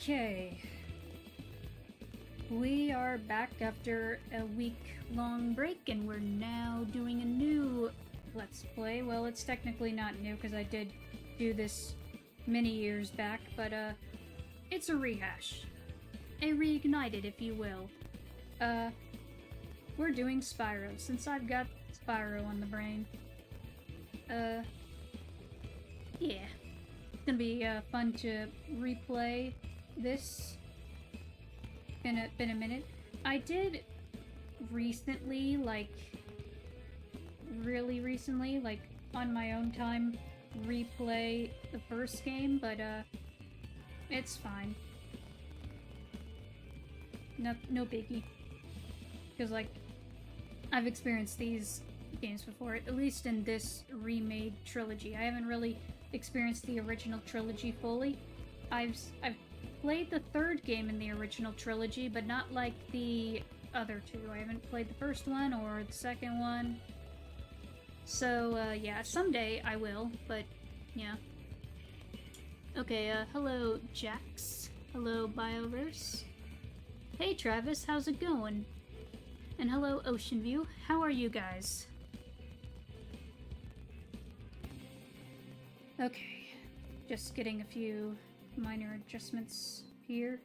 Okay. We are back after a week-long break, and we're now doing a new Let's Play. Well, it's technically not new, because I did do this many years back, but, it's a rehash. A Reignited, if you will. We're doing Spyro, since I've got Spyro on the brain. Yeah. It's gonna be, fun to replay this. Been a minute. I did recently, like, really recently, like, on my own time, replay the first game, but, it's fine. No biggie. Because, like, I've experienced these games before, at least in this remade trilogy. I haven't really experienced the original trilogy fully. I've played the third game in the original trilogy, but not like the other two. I haven't played the first one or the second one. So, yeah, someday I will, but, yeah. Okay, hello, Jax. Hello, Bioverse. Hey, Travis, how's it going? And hello, Ocean View. How are you guys? Okay, just getting a few minor adjustments here.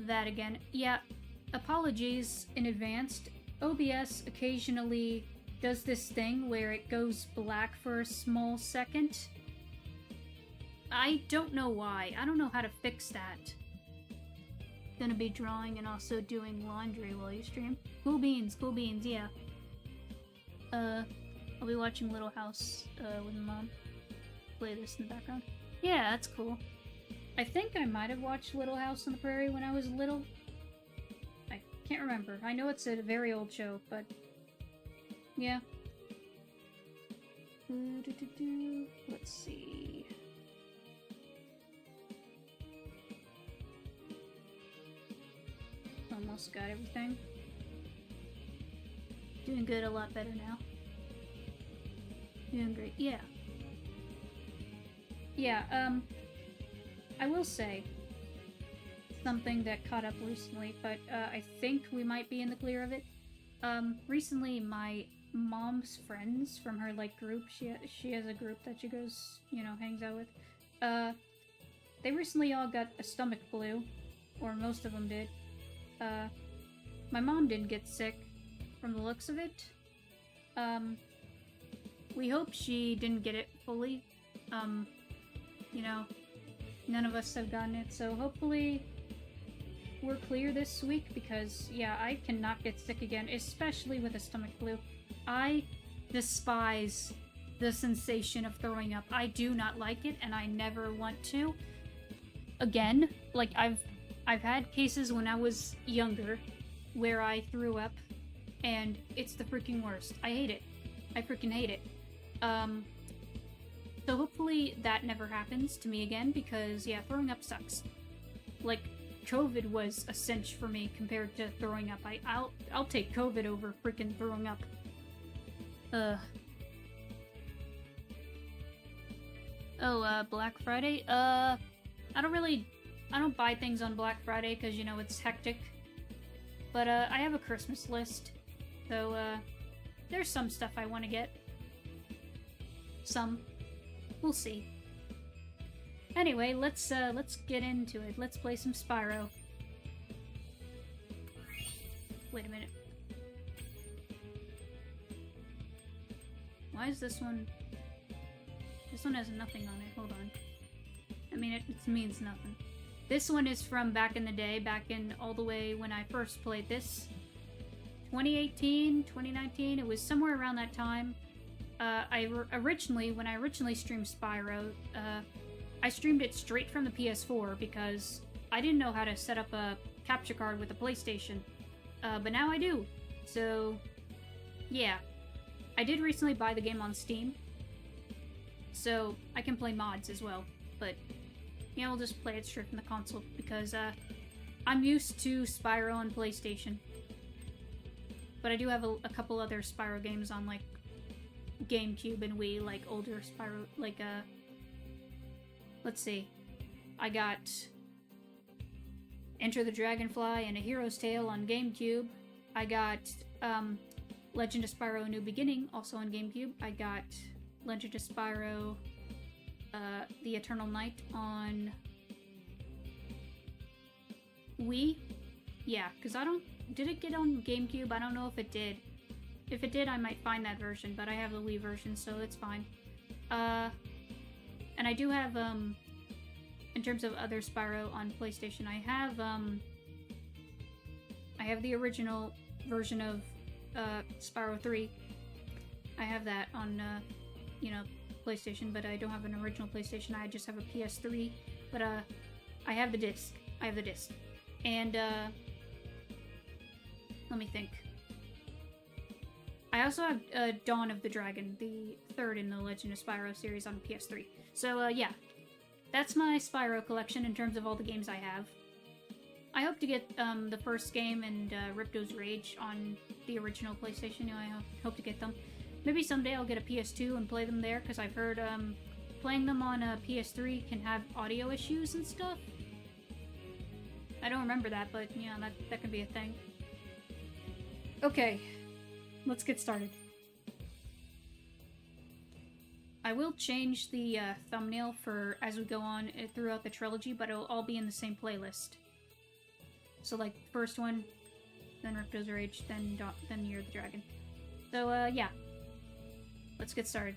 That again. Yeah, apologies in advance. OBS occasionally does this thing where it goes black for a small second. I don't know why. I don't know how to fix that. Gonna be drawing and also doing laundry while you stream. Cool beans, yeah. I'll be watching Little House, with Mom. Play this in the background. Yeah, that's cool. I think I might have watched Little House on the Prairie when I was little. I can't remember. I know it's a very old show, but yeah. Let's see. Almost got everything. Doing good, a lot better now. Doing great. Yeah. Yeah, I will say something that caught up recently, but I think we might be in the clear of it. Recently my mom's friends from her, like, group, she has a group that she goes, you know, hangs out with, they recently all got a stomach flu, or most of them did. My mom didn't get sick from the looks of it. We hope she didn't get it fully. You know, none of us have gotten it, so hopefully we're clear this week, because, yeah, I cannot get sick again, especially with a stomach flu. I despise the sensation of throwing up. I do not like it, and I never want to. Again, like, I've had cases when I was younger where I threw up, and it's the freaking worst. I hate it. I freaking hate it. So hopefully that never happens to me again, because, yeah, throwing up sucks. Like, COVID was a cinch for me compared to throwing up. I'll take COVID over freaking throwing up. Oh, Black Friday? I don't buy things on Black Friday, because, you know, it's hectic. But, I have a Christmas list. So, there's some stuff I want to get. Some. We'll see. Anyway, let's get into it. Let's play some Spyro. Wait a minute. Why is this one... This one has nothing on it. Hold on. I mean, it means nothing. This one is from back in the day, back in all the way when I first played this. 2018, 2019, it was somewhere around that time. Originally, when I originally streamed Spyro, I streamed it straight from the PS4 because I didn't know how to set up a capture card with a PlayStation. But now I do. So, yeah. I did recently buy the game on Steam, so I can play mods as well. But, yeah, we'll just play it straight from the console because, I'm used to Spyro on PlayStation. But I do have a couple other Spyro games on, like, GameCube and Wii, like older Spyro, like, let's see. I got Enter the Dragonfly and A Hero's Tale on GameCube. I got, Legend of Spyro: A New Beginning, also on GameCube. I got Legend of Spyro, The Eternal Night on Wii? Yeah, because did it get on GameCube? I don't know if it did. If it did, I might find that version, but I have the Wii version, so it's fine. And I do have, in terms of other Spyro on PlayStation, I have the original version of, Spyro 3. I have that on, PlayStation, but I don't have an original PlayStation. I just have a PS3, but, I have the disc. And, let me think. I also have Dawn of the Dragon, the third in the Legend of Spyro series on PS3. So, yeah. That's my Spyro collection in terms of all the games I have. I hope to get the first game and Ripto's Rage on the original PlayStation. You know, I hope to get them. Maybe someday I'll get a PS2 and play them there, because I've heard playing them on a PS3 can have audio issues and stuff. I don't remember that, but, yeah, that could be a thing. Okay. Let's get started. I will change the thumbnail for as we go on throughout the trilogy, but it'll all be in the same playlist. So, like, first one, then Ripto's Rage, then Year of the Dragon. So, yeah. Let's get started.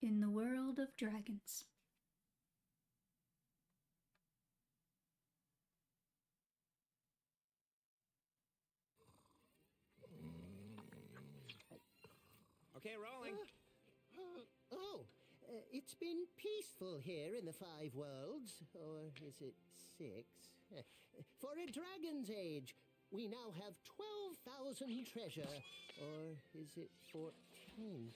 In the world of dragons. Okay, rolling. It's been peaceful here in the Five Worlds, or is it 6? For a dragon's age, we now have 12,000 treasure, or is it 14,000?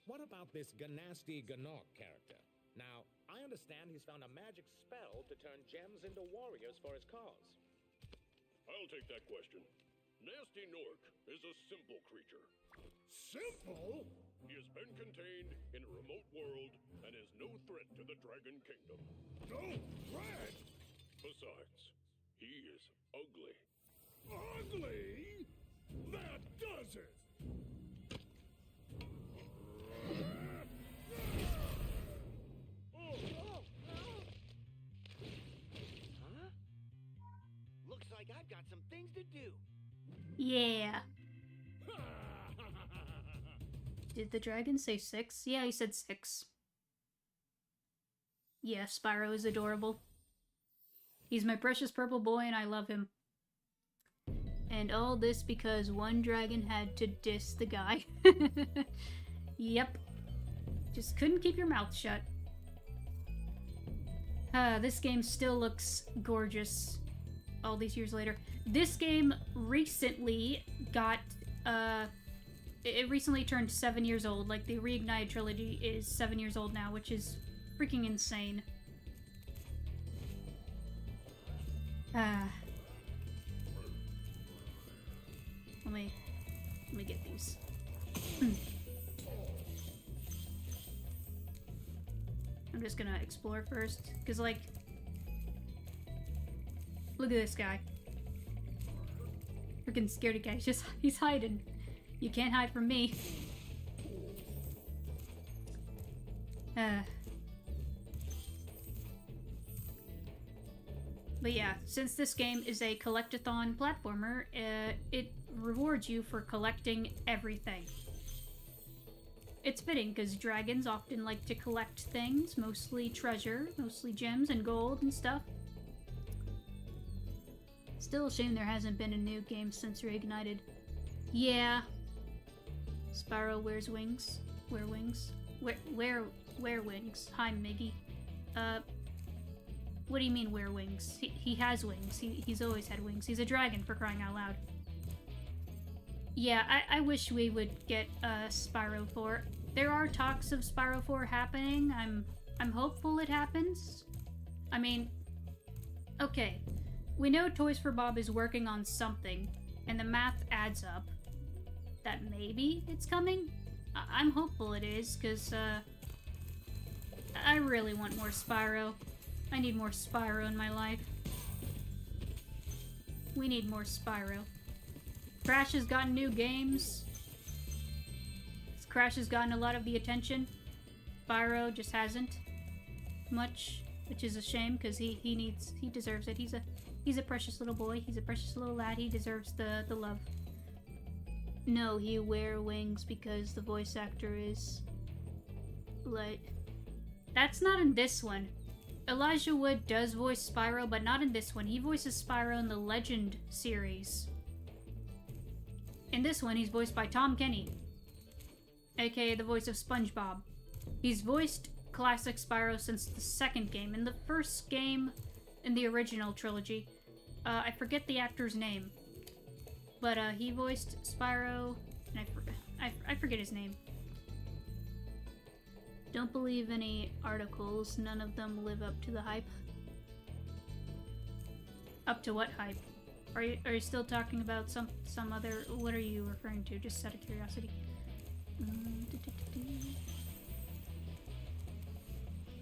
What about this Ganasty Ganok character? Now, I understand he's found a magic spell to turn gems into warriors for his cause. I'll take that question. Nasty Nork is a simple creature. Simple? He has been contained in a remote world and is no threat to the Dragon Kingdom. No threat? Besides, he is ugly. Ugly? That does it! Huh? Looks like I've got some things to do. Yeah. Did the dragon say 6? Yeah, he said 6. Yeah, Spyro is adorable. He's my precious purple boy and I love him. And all this because one dragon had to diss the guy. Yep. Just couldn't keep your mouth shut. This game still looks gorgeous all these years later. This game recently got, it recently turned 7 years old. Like, the Reignited trilogy is 7 years old now, which is freaking insane. Let me get these. I'm just gonna explore first, because, like, look at this guy. Freaking scaredy guy. He's hiding. You can't hide from me. But yeah, since this game is a collectathon platformer, it rewards you for collecting everything. It's fitting, because dragons often like to collect things, mostly treasure, mostly gems and gold and stuff. Still a shame there hasn't been a new game since Reignited. Yeah. Spyro wears wings. Wear wings. Wear wings. Hi, Miggy. What do you mean wear wings? He has wings. He's always had wings. He's a dragon, for crying out loud. Yeah, I wish we would get Spyro 4. There are talks of Spyro 4 happening. I'm hopeful it happens. I mean, okay. We know Toys for Bob is working on something, and the math adds up. That maybe it's coming? I'm hopeful it is, because, I really want more Spyro. I need more Spyro in my life. We need more Spyro. Crash has gotten new games. Crash has gotten a lot of the attention. Spyro just hasn't much, which is a shame, because he deserves it. He's a precious little boy. He's a precious little lad. He deserves the love. No, he wear wings because the voice actor is... like... That's not in this one. Elijah Wood does voice Spyro, but not in this one. He voices Spyro in the Legend series. In this one, he's voiced by Tom Kenny, aka the voice of SpongeBob. He's voiced classic Spyro since the second game. In the first game in the original trilogy, I forget the actor's name, but he voiced Spyro, and I forget his name. Don't believe any articles. None of them live up to the hype. Up to what hype? Are you still talking about some other... What are you referring to? Just out of curiosity.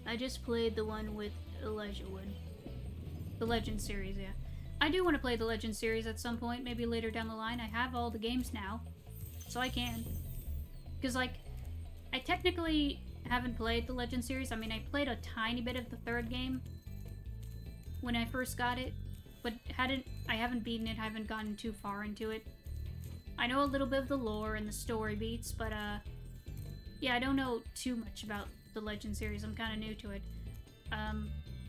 I just played the one with Elijah Wood. The Legend series, yeah. I do want to play the Legend series at some point, maybe later down the line. I have all the games now, so I can. Because, like, I technically haven't played the Legend series. I mean, I played a tiny bit of the third game when I first got it, but I haven't beaten it, I haven't gotten too far into it. I know a little bit of the lore and the story beats, but yeah, I don't know too much about the Legend series. I'm kind of new to it.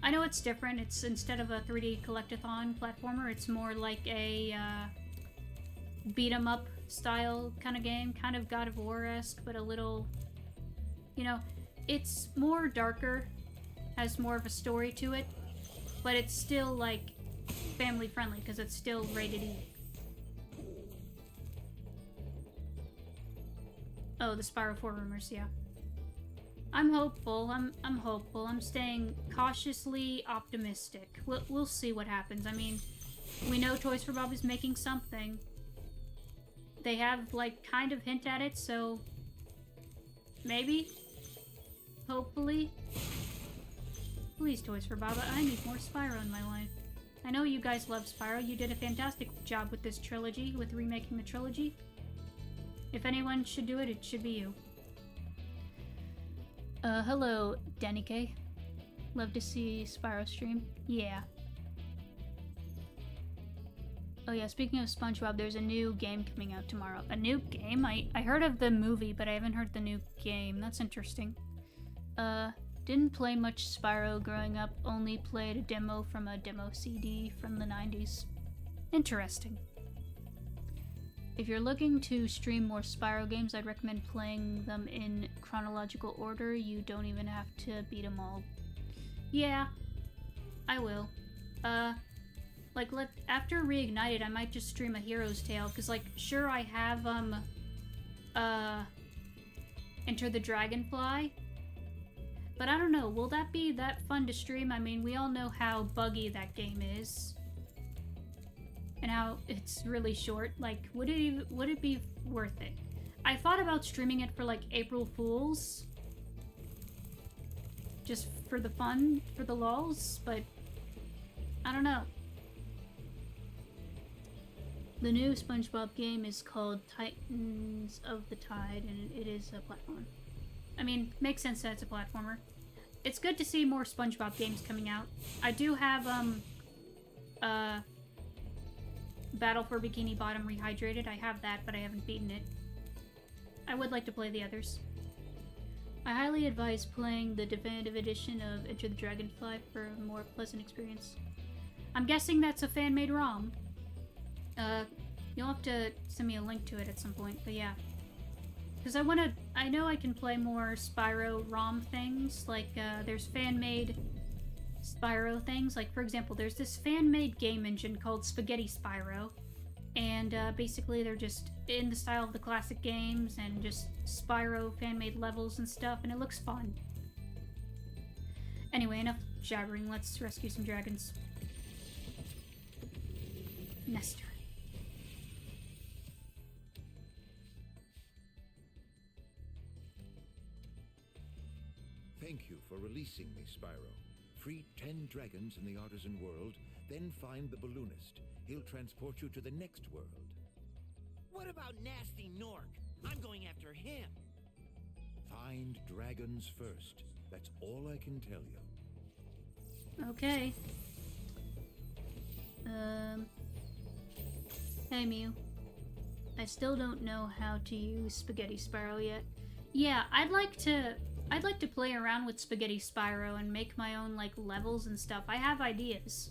I know it's different. It's, instead of a 3D collectathon platformer, it's more like a beat-em-up style kind of game, kind of God of War-esque, but a little, you know, it's more darker, has more of a story to it, but it's still, like, family friendly, because it's still rated E. Oh, the Spyro 4 rumors, yeah. I'm hopeful. I'm hopeful. I'm staying cautiously optimistic. We'll see what happens. I mean, we know Toys for Bob is making something. They have, like, kind of hint at it, so maybe, hopefully. Please, Toys for Bob, I need more Spyro in my life. I know you guys love Spyro. You did a fantastic job with this trilogy, with remaking the trilogy. If anyone should do it, it should be you. Hello, Danny K. Love to see Spyro stream. Yeah. Oh yeah, speaking of SpongeBob, there's a new game coming out tomorrow. A new game? I heard of the movie, but I haven't heard the new game. That's interesting. Didn't play much Spyro growing up, only played a demo from a demo CD from the 90s. Interesting. If you're looking to stream more Spyro games, I'd recommend playing them in chronological order. You don't even have to beat them all. Yeah, I will. Like, after Reignited, I might just stream a Hero's Tale, because, like, sure, I have, Enter the Dragonfly, but I don't know, will that be that fun to stream? I mean, we all know how buggy that game is. And how it's really short. Like, would it be worth it? I thought about streaming it for, like, April Fools. Just for the fun, for the lulz, but I don't know. The new SpongeBob game is called Titans of the Tide, and it is a platform. I mean, makes sense that it's a platformer. It's good to see more SpongeBob games coming out. I do have, Battle for Bikini Bottom Rehydrated. I have that, but I haven't beaten it. I would like to play the others. I highly advise playing the definitive edition of Enter the Dragonfly for a more pleasant experience. I'm guessing that's a fan-made ROM. You'll have to send me a link to it at some point, but yeah. Because I know I can play more Spyro ROM things, like, there's fan-made Spyro things. Like, for example, there's this fan-made game engine called Spaghetti Spyro, and, basically they're just in the style of the classic games, and just Spyro fan-made levels and stuff, and it looks fun. Anyway, enough jabbering, let's rescue some dragons. Nestor. Thank you for releasing me, Spyro. Free 10 dragons in the artisan world, then find the balloonist. He'll transport you to the next world. What about Nasty Nork? I'm going after him. Find dragons first. That's all I can tell you. Okay. Hey Mew. I still don't know how to use Spaghetti Spyro yet. Yeah, I'd like to play around with Spaghetti Spyro and make my own, like, levels and stuff. I have ideas.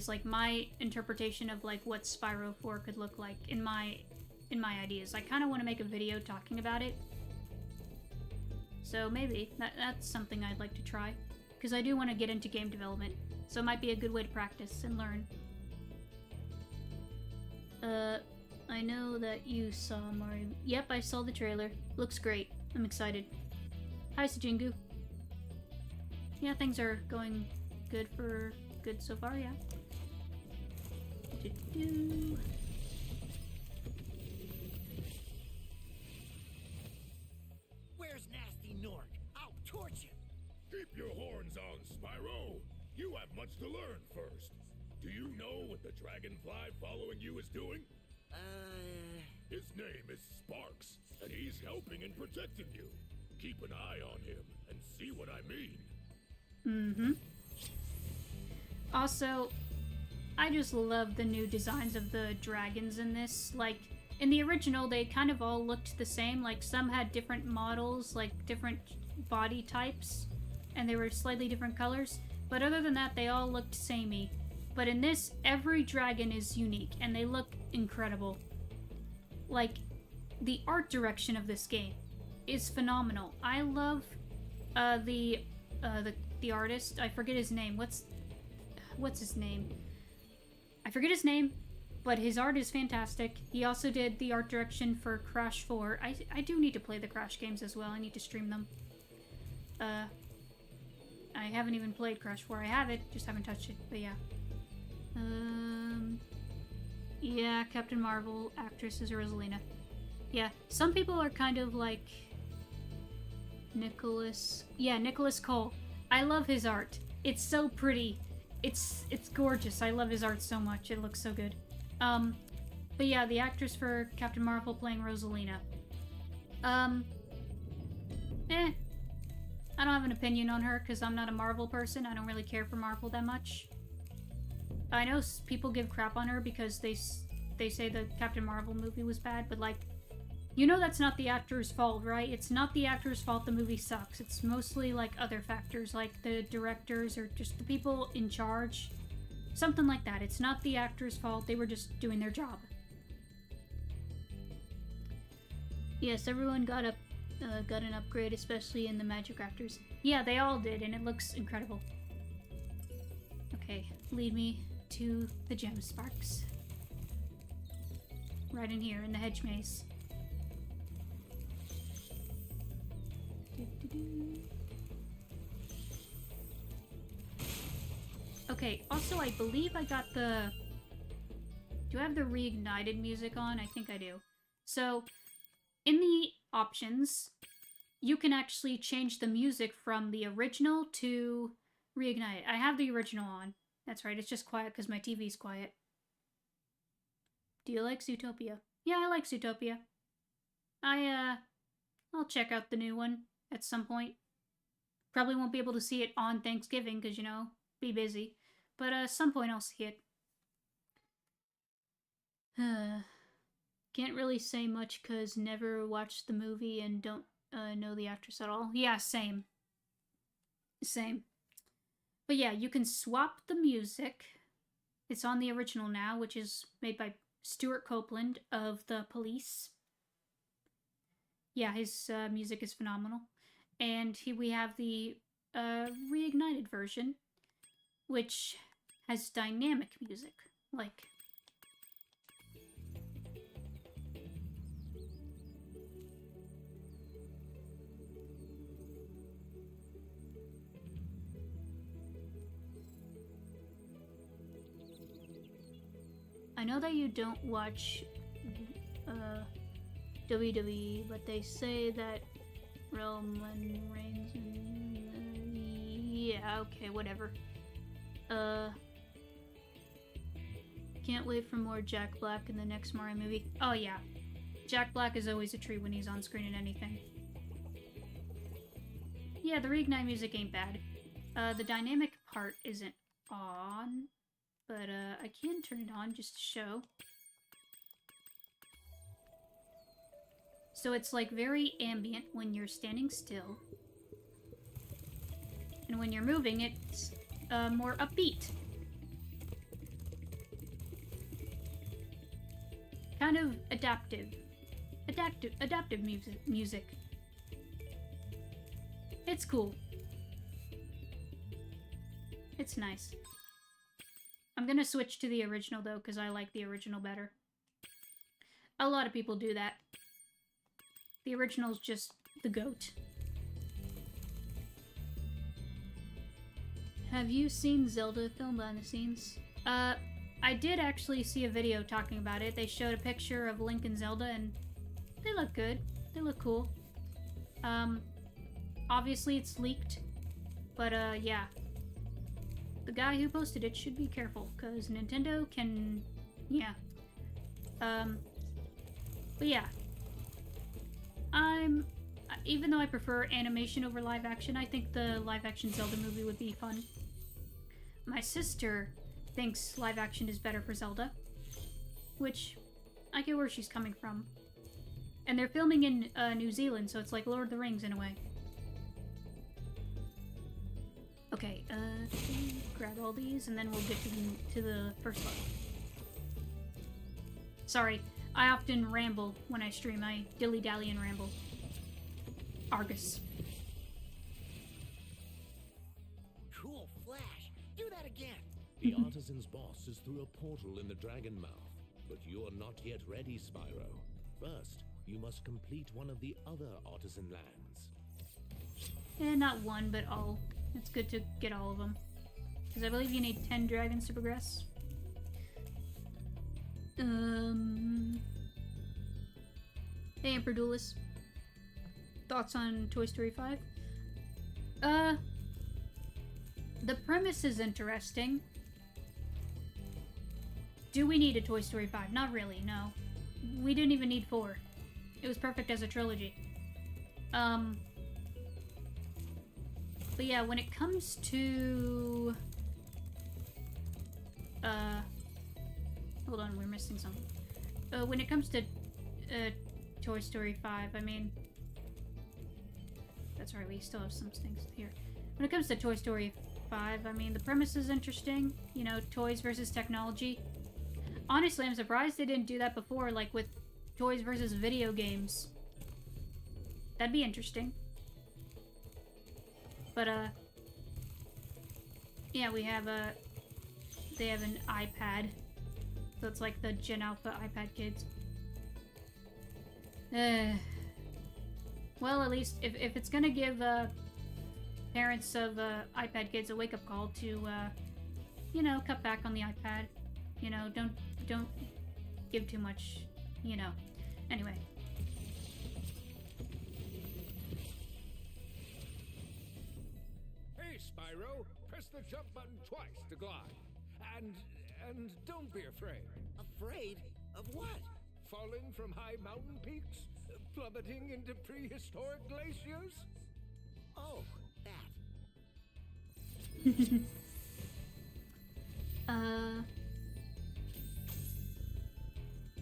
Like, my interpretation of, like, what Spyro 4 could look like in my ideas. I kind of want to make a video talking about it. So maybe, that's something I'd like to try. Because I do want to get into game development. So it might be a good way to practice and learn. I know that you saw Mario. Yep, I saw the trailer. Looks great. I'm excited. Hi, Sajingu. Yeah, things are going good so far, yeah. Where's Nasty Nork? I'll torch him. Keep your horns on, Spyro. You have much to learn first. Do you know what the dragonfly following you is doing? His name is Sparks, and he's helping and protecting you. Keep an eye on him and see what I mean. Mm-hmm. Also, I just love the new designs of the dragons in this. Like, in the original, they kind of all looked the same. Like, some had different models, like different body types, and they were slightly different colors. But other than that, they all looked samey. But in this, every dragon is unique, and they look incredible. Like, the art direction of this game is phenomenal. I love the artist. I forget his name. What's his name? I forget his name, but his art is fantastic. He also did the art direction for Crash 4. I do need to play the Crash games as well. I need to stream them. I haven't even played Crash 4. I have it, just haven't touched it. But yeah. Yeah, Captain Marvel actress is Rosalina. Yeah, some people are kind of like Nicholas Cole. I love his art. It's so pretty. It's gorgeous. I love his art so much. It looks so good. But yeah, the actress for Captain Marvel playing Rosalina. I don't have an opinion on her because I'm not a Marvel person. I don't really care for Marvel that much. I know people give crap on her because they say the Captain Marvel movie was bad, but like, you know that's not the actor's fault, right? It's not the actor's fault the movie sucks. It's mostly like other factors, like the directors or just the people in charge. Something like that. It's not the actor's fault. They were just doing their job. Yes, everyone got an upgrade, especially in the Magic Raptors. Yeah, they all did, and it looks incredible. Okay, lead me to the gem sparks. Right in here, in the hedge maze. Okay, also I believe I got the... Do I have the Reignited music on? I think I do. So, in the options, you can actually change the music from the original to Reignited. I have the original on. That's right, it's just quiet because my TV's quiet. Do you like Zootopia? Yeah, I like Zootopia. I'll check out the new one at some point. Probably won't be able to see it on Thanksgiving because, you know, be busy. But at some point I'll see it. Can't really say much because never watched the movie and don't know the actress at all. Yeah, same. Same. But yeah, you can swap the music It's on the original now, which is made by Stuart Copeland of The Police. Yeah, his music is phenomenal. And we have the Reignited version, which has dynamic music, like... I know that you don't watch WWE, but they say that Roman Reigns... yeah, okay, whatever. Can't wait for more Jack Black in the next Mario movie. Oh yeah, Jack Black is always a treat when he's on screen in anything. Yeah, the Reignite music ain't bad. The dynamic part isn't on, but I can turn it on just to show. So it's like very ambient when you're standing still. And when you're moving, it's more upbeat. Kind of adaptive. Adaptive music. It's cool. It's nice. I'm gonna switch to the original though, because I like the original better. A lot of people do that. The original's just the GOAT. Have you seen Zelda film behind the scenes? I did actually see a video talking about it. They showed a picture of Link and Zelda and they look good. They look cool. Obviously it's leaked, but yeah. The guy who posted it should be careful, because Nintendo can... yeah. But yeah. Even though I prefer animation over live action, I think the live action Zelda movie would be fun. My sister thinks live action is better for Zelda, which I get where she's coming from. And they're filming in New Zealand, so it's like Lord of the Rings in a way. Okay, grab all these and then we'll get to the first level. Sorry, I often ramble when I stream. I dilly-dally and ramble. Argus. Cool flash. Do that again. The artisan's boss is through a portal in the Dragon Mouth, but you're not yet ready, Spyro. First, you must complete one of the other artisan lands. Not one, but all. It's good to get all of them. Because I believe you need 10 dragons to progress. Hey, Emperor Duelist. Thoughts on Toy Story 5? The premise is interesting. Do we need a Toy Story 5? Not really, no. We didn't even need 4. It was perfect as a trilogy. But yeah, when it comes to... hold on, we're missing something. When it comes to Toy Story 5, I mean... That's right, we still have some things here. When it comes to Toy Story 5, I mean, the premise is interesting. You know, toys versus technology. Honestly, I'm surprised they didn't do that before, like with toys versus video games. That'd be interesting. But, yeah, we have they have an iPad. So it's like the Gen Alpha iPad kids. Well, at least if it's gonna give, parents of, iPad kids a wake-up call to, you know, cut back on the iPad. You know, don't give too much, you know. Anyway. Hey, Spyro! Press the jump button twice to glide. And don't be afraid. Afraid of what? Falling from high mountain peaks? Plummeting into prehistoric glaciers? Oh, that.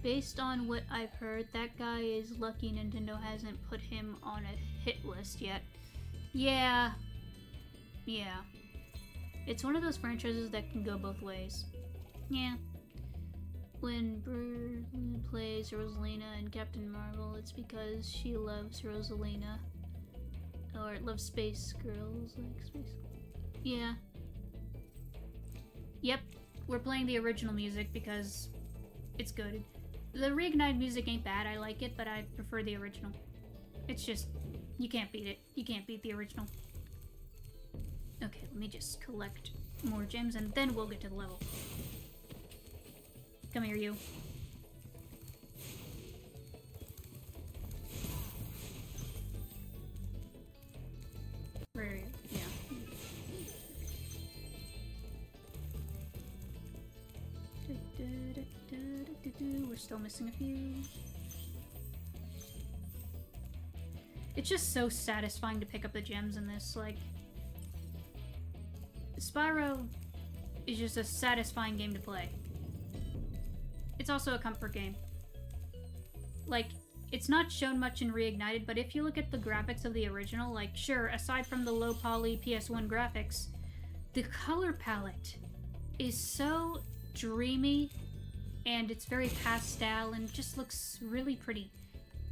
Based on what I've heard, that guy is lucky Nintendo hasn't put him on a hit list yet. Yeah. Yeah. It's one of those franchises that can go both ways. Yeah. When Bird plays Rosalina in Captain Marvel, it's because she loves Rosalina. Or loves space girls, like space. Yeah. Yep. We're playing the original music because it's good. The Reignited music ain't bad, I like it, but I prefer the original. It's just, you can't beat it. You can't beat the original. Okay, let me just collect more gems and then we'll get to the level. Come here, you. Where are you? Yeah. We're still missing a few. It's just so satisfying to pick up the gems in this, like... Spyro is just a satisfying game to play. It's also a comfort game. Like, it's not shown much in Reignited, but if you look at the graphics of the original, like, sure, aside from the low-poly PS1 graphics, the color palette is so dreamy, and it's very pastel, and just looks really pretty.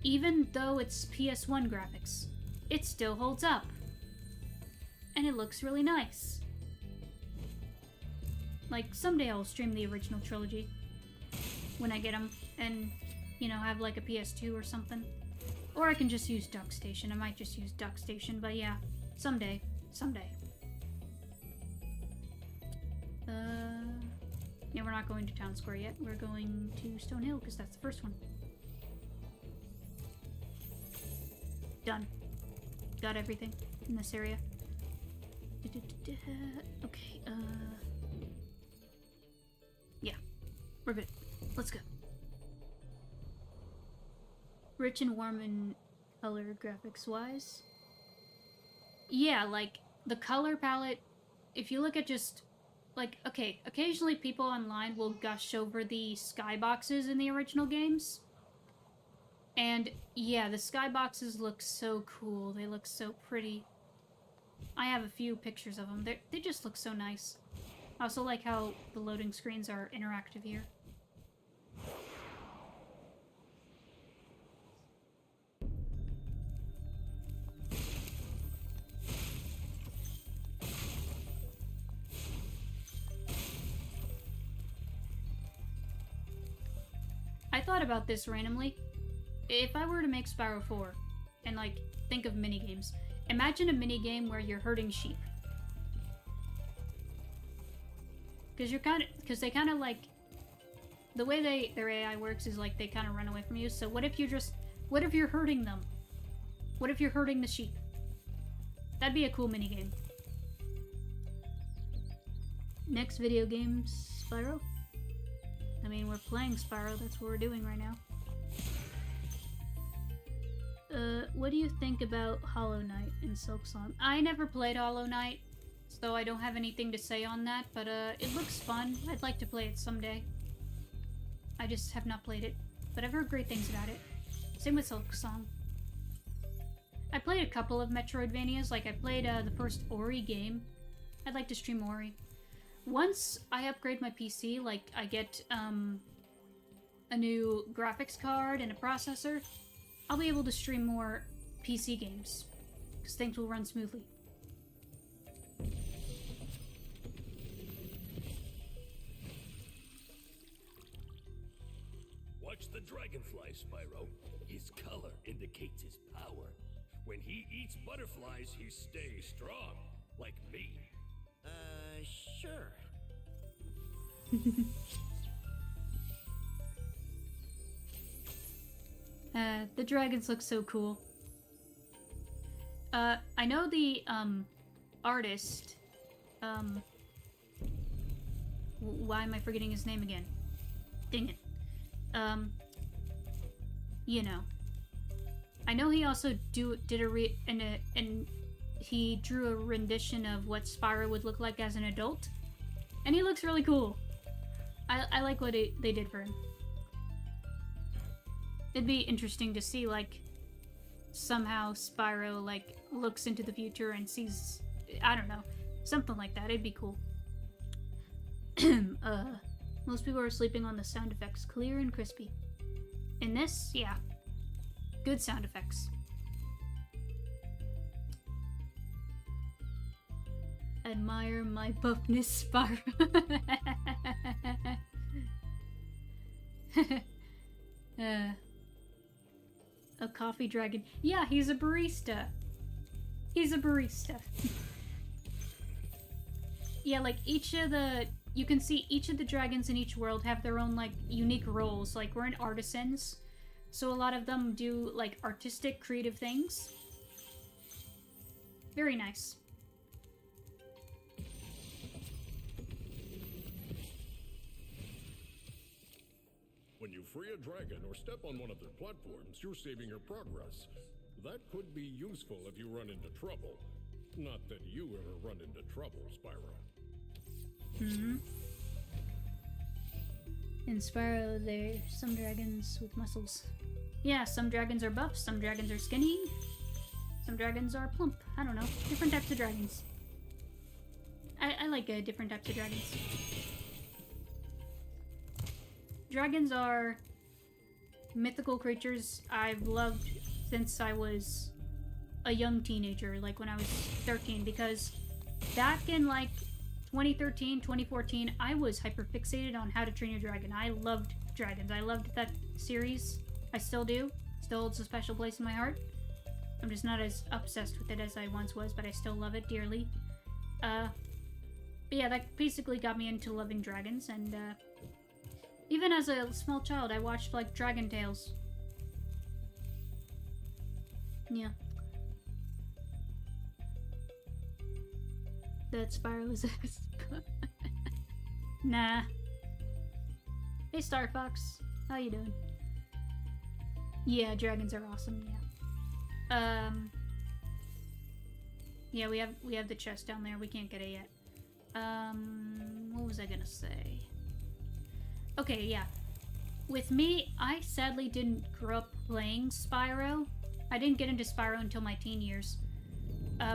Even though it's PS1 graphics, it still holds up. And it looks really nice. Like, someday I'll stream the original trilogy. When I get them, and, you know, have like a PS2 or something. Or I can just use DuckStation. I might just use DuckStation, but yeah, someday. Someday. Yeah, we're not going to Town Square yet. We're going to Stone Hill, because that's the first one. Done. Got everything in this area. Okay, yeah, we're good. Let's go. Rich and warm in color graphics wise. Yeah, like the color palette, if you look at just like, okay, occasionally people online will gush over the skyboxes in the original games. And yeah, the skyboxes look so cool. They look so pretty. I have a few pictures of them. They just look so nice. I also like how the loading screens are interactive here. I thought about this randomly. If I were to make Spyro 4 and like think of minigames, imagine a minigame where you're herding sheep. Because they kind of like, the way their AI works is like they kind of run away from you. So what if you're herding them? What if you're herding the sheep? That'd be a cool minigame. Next video game, Spyro? I mean, we're playing Spyro, that's what we're doing right now. What do you think about Hollow Knight and Silksong? I never played Hollow Knight, so I don't have anything to say on that, but it looks fun. I'd like to play it someday. I just have not played it, but I've heard great things about it. Same with Silksong. I played a couple of Metroidvanias, like I played the first Ori game. I'd like to stream Ori. Once I upgrade my PC, like I get a new graphics card and a processor, I'll be able to stream more PC games, because things will run smoothly. Watch the dragonfly, Spyro. His color indicates his power. When he eats butterflies, he stays strong, like me. Sure. The dragons look so cool. I know the, artist, why am I forgetting his name again? Dang it. You know. I know he also he drew a rendition of what Spyro would look like as an adult. And he looks really cool. I like what they did for him. It'd be interesting to see, like, somehow Spyro, like, looks into the future and sees, I don't know, something like that. It'd be cool. Most people are sleeping on the sound effects, clear and crispy. In this, yeah. Good sound effects. Admire my buffness, Spyro. A coffee dragon. Yeah, he's a barista. He's a barista. Yeah, like each of the... You can see each of the dragons in each world have their own, like, unique roles. Like, we're in artisans, so a lot of them do, like, artistic, creative things. Very nice. When you free a dragon or step on one of their platforms, you're saving your progress. That could be useful if you run into trouble. Not that you ever run into trouble, Spyro. Mm-hmm. In Spyro, there's some dragons with muscles. Yeah, some dragons are buff, some dragons are skinny, some dragons are plump. I don't know. Different types of dragons. I like different types of dragons. Dragons are mythical creatures I've loved since I was a young teenager, like when I was 13, because back in like 2013, 2014, I was hyperfixated on How to Train Your Dragon. I loved dragons. I loved that series. I still do. Still holds a special place in my heart. I'm just not as obsessed with it as I once was, but I still love it dearly. But yeah, that basically got me into loving dragons, and even as a small child, I watched, like, Dragon Tales. Yeah. That Spyro is Nah. Hey, Star Fox. How you doing? Yeah, dragons are awesome, yeah. Yeah, we have the chest down there. We can't get it yet. What was I gonna say? Okay, yeah. With me, I sadly didn't grow up playing Spyro. I didn't get into Spyro until my teen years.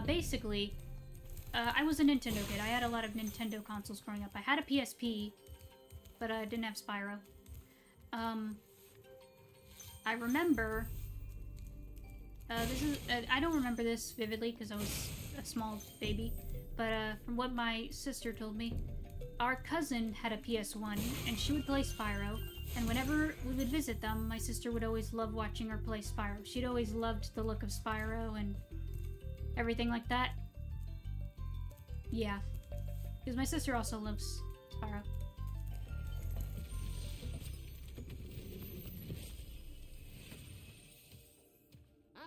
Basically, I was a Nintendo kid. I had a lot of Nintendo consoles growing up. I had a PSP, but I didn't have Spyro. I remember... I don't remember this vividly because I was a small baby, but from what my sister told me, our cousin had a PS1, and she would play Spyro, and whenever we would visit them, my sister would always love watching her play Spyro. She'd always loved the look of Spyro and everything like that. Yeah. Because my sister also loves Spyro.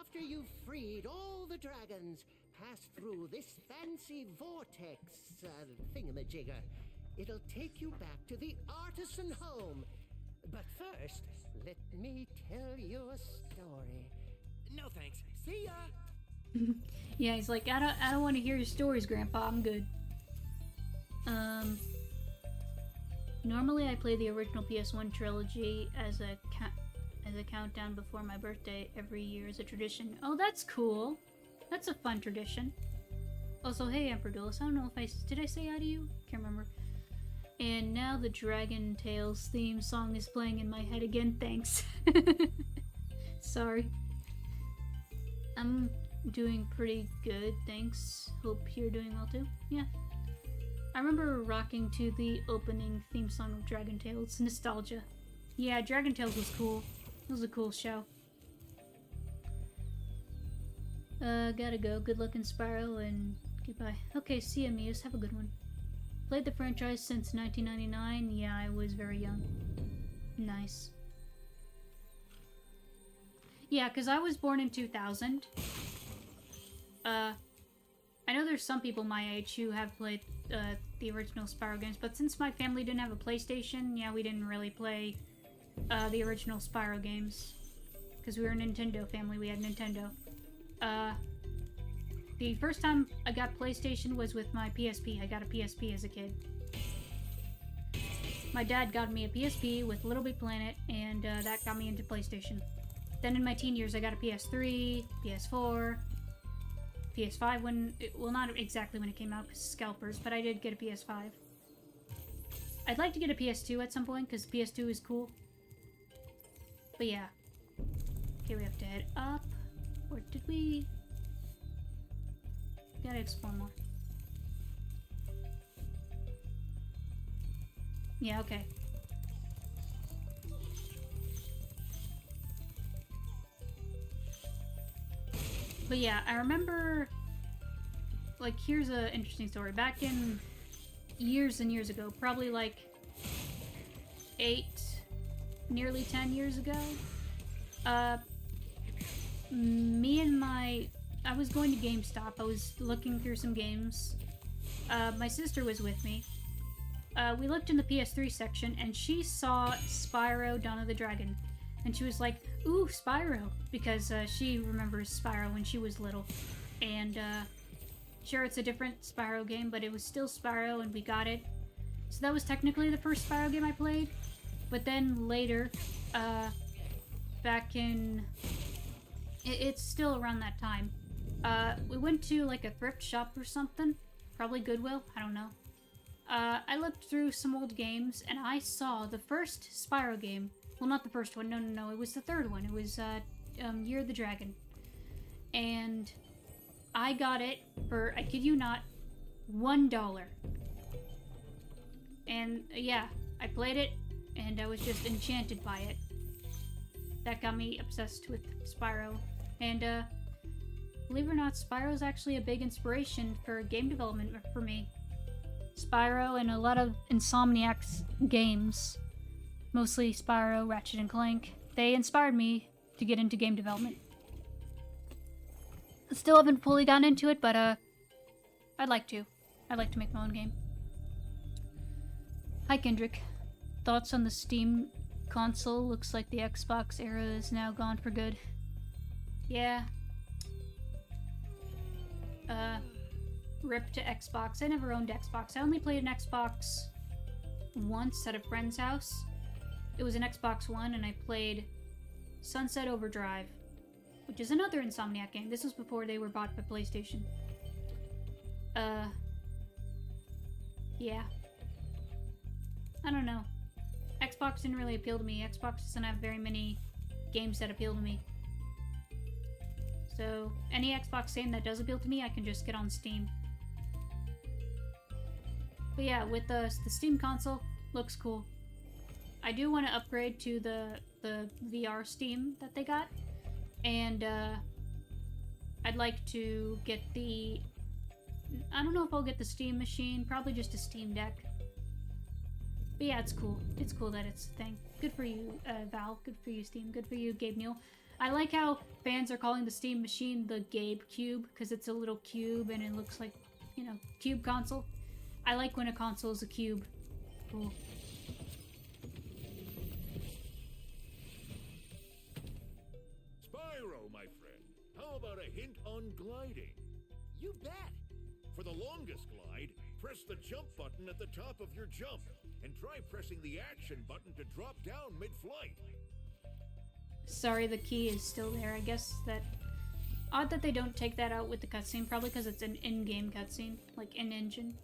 After you've freed all the dragons, pass through this fancy vortex thingamajigger. It'll take you back to the artisan home. But first, let me tell you a story. No thanks. See ya! Yeah, he's like, I don't want to hear your stories, Grandpa. I'm good. Normally I play the original PS1 trilogy as a countdown before my birthday every year as a tradition. Oh, that's cool. That's a fun tradition. Also, hey, Emperor Duelist, I don't know if did I say hi to you? Can't remember. And now the Dragon Tales theme song is playing in my head again. Thanks. Sorry. I'm doing pretty good, thanks. Hope you're doing well too. Yeah. I remember rocking to the opening theme song of Dragon Tales. Nostalgia. Yeah, Dragon Tales was cool. It was a cool show. Gotta go. Good luck in Spyro and goodbye. Okay, see ya, Muse. Have a good one. Played the franchise since 1999. Yeah, I was very young. Nice. Yeah, because I was born in 2000. I know there's some people my age who have played the original Spyro games, but since my family didn't have a PlayStation, yeah, we didn't really play the original Spyro games. Because we were a Nintendo family, we had Nintendo. The first time I got PlayStation was with my PSP. I got a PSP as a kid. My dad got me a PSP with Little Big Planet, and that got me into PlayStation. Then in my teen years, I got a PS3, PS4, PS5 when... well, not exactly when it came out, because scalpers, but I did get a PS5. I'd like to get a PS2 at some point, because PS2 is cool. But yeah. Okay, we have to head up. Or did we... Gotta explore more. Yeah, okay. But yeah, I remember... Like, here's an interesting story. Back in years and years ago, probably like 8, nearly 10 years ago, me and I was going to GameStop. I was looking through some games. My sister was with me. We looked in the PS3 section, and she saw Spyro Dawn of the Dragon. And she was like, ooh, Spyro! Because she remembers Spyro when she was little. And, sure, it's a different Spyro game, but it was still Spyro, and we got it. So that was technically the first Spyro game I played. But then later, back in... It's still around that time. We went to, like, a thrift shop or something. Probably Goodwill, I don't know. I looked through some old games, and I saw the first Spyro game. Well, not the first one, no, it was the third one. It was, Year of the Dragon. And I got it for, I kid you not, $1. And, yeah, I played it, and I was just enchanted by it. That got me obsessed with Spyro. And, believe it or not, Spyro's actually a big inspiration for game development for me. Spyro and a lot of Insomniac's games, mostly Spyro, Ratchet and Clank, they inspired me to get into game development. I still haven't fully gotten into it, but I'd like to. I'd like to make my own game. Hi Kendrick. Thoughts on the Steam console? Looks like the Xbox era is now gone for good. Yeah. Rip to Xbox. I never owned Xbox. I only played an Xbox once at a friend's house. It was an Xbox One, and I played Sunset Overdrive, which is another Insomniac game. This was before they were bought by PlayStation. Yeah. I don't know. Xbox didn't really appeal to me. Xbox doesn't have very many games that appeal to me. So, any Xbox game that does appeal to me, I can just get on Steam. But yeah, with the Steam console, looks cool. I do want to upgrade to the VR Steam that they got. And, I'd like to get the... I don't know if I'll get the Steam machine, probably just a Steam Deck. But yeah, it's cool. It's cool that it's a thing. Good for you, Valve. Good for you, Steam. Good for you, Gabe Newell. I like how fans are calling the Steam machine the Gabe Cube, because it's a little cube and it looks like, you know, cube console. I like when a console is a cube. Cool. Spyro, my friend, how about a hint on gliding? You bet. For the longest glide, press the jump button at the top of your jump, and try pressing the action button to drop down mid-flight. Sorry, the key is still there. I guess that... Odd that they don't take that out with the cutscene, probably because it's an in-game cutscene, like in-engine.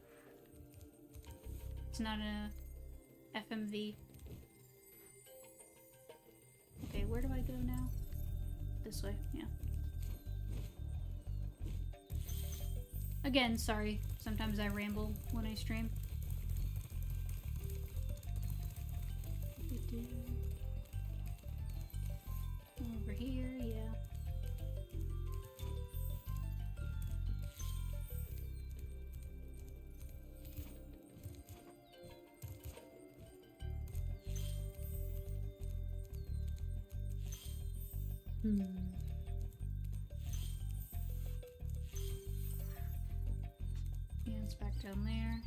It's not a FMV. Okay, where do I go now? This way, yeah. Again, sorry. Sometimes I ramble when I stream. Over here, yeah. Yeah, it's back down there.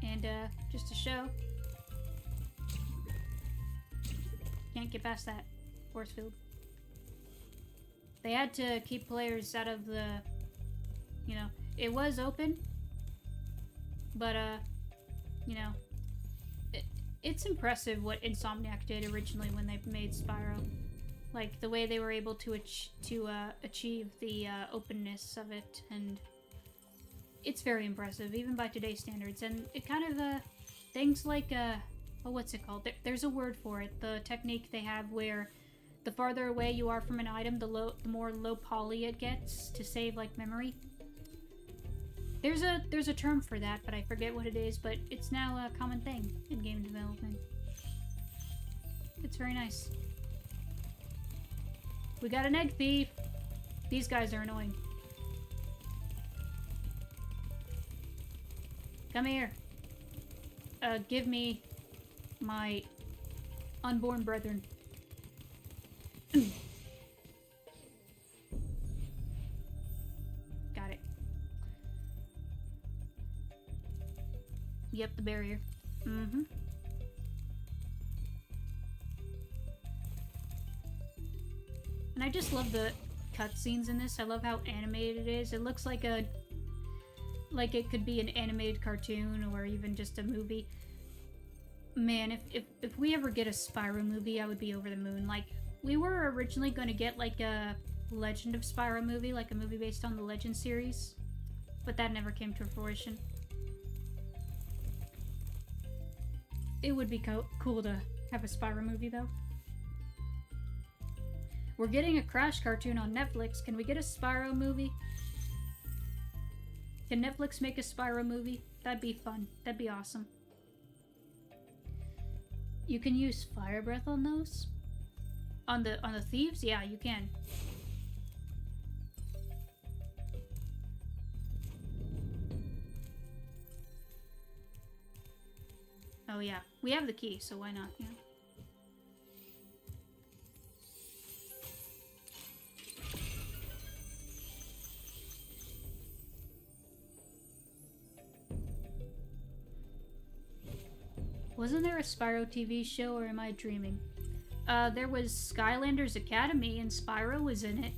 And, just to show, can't get past that force field. They had to keep players out of the, you know, it was open, but, you know, it's impressive what Insomniac did originally when they made Spyro. Like, the way they were able to achieve the, openness of it, and it's very impressive, even by today's standards. And it kind of, things like, oh, what's it called? There's a word for it. The technique they have where the farther away you are from an item, the more low poly it gets to save, like, memory. There's a term for that, but I forget what it is, but it's now a common thing in game development. It's very nice. We got an egg thief! These guys are annoying. Come here. Give me my unborn brethren. Got it. Yep, the barrier. Mm-hmm. And I just love the cutscenes in this. I love how animated it is. It looks like a... like it could be an animated cartoon or even just a movie. Man, if we ever get a Spyro movie, I would be over the moon. Like, we were originally going to get, like, a Legend of Spyro movie, like a movie based on the Legend series. But that never came to fruition. It would be cool to have a Spyro movie, though. We're getting a Crash cartoon on Netflix. Can we get a Spyro movie? Can Netflix make a Spyro movie? That'd be fun. That'd be awesome. You can use fire breath on those? On the thieves? Yeah, you can. Oh yeah. We have the key, so why not? Yeah. Wasn't there a Spyro TV show, or am I dreaming? There was Skylanders Academy, and Spyro was in it.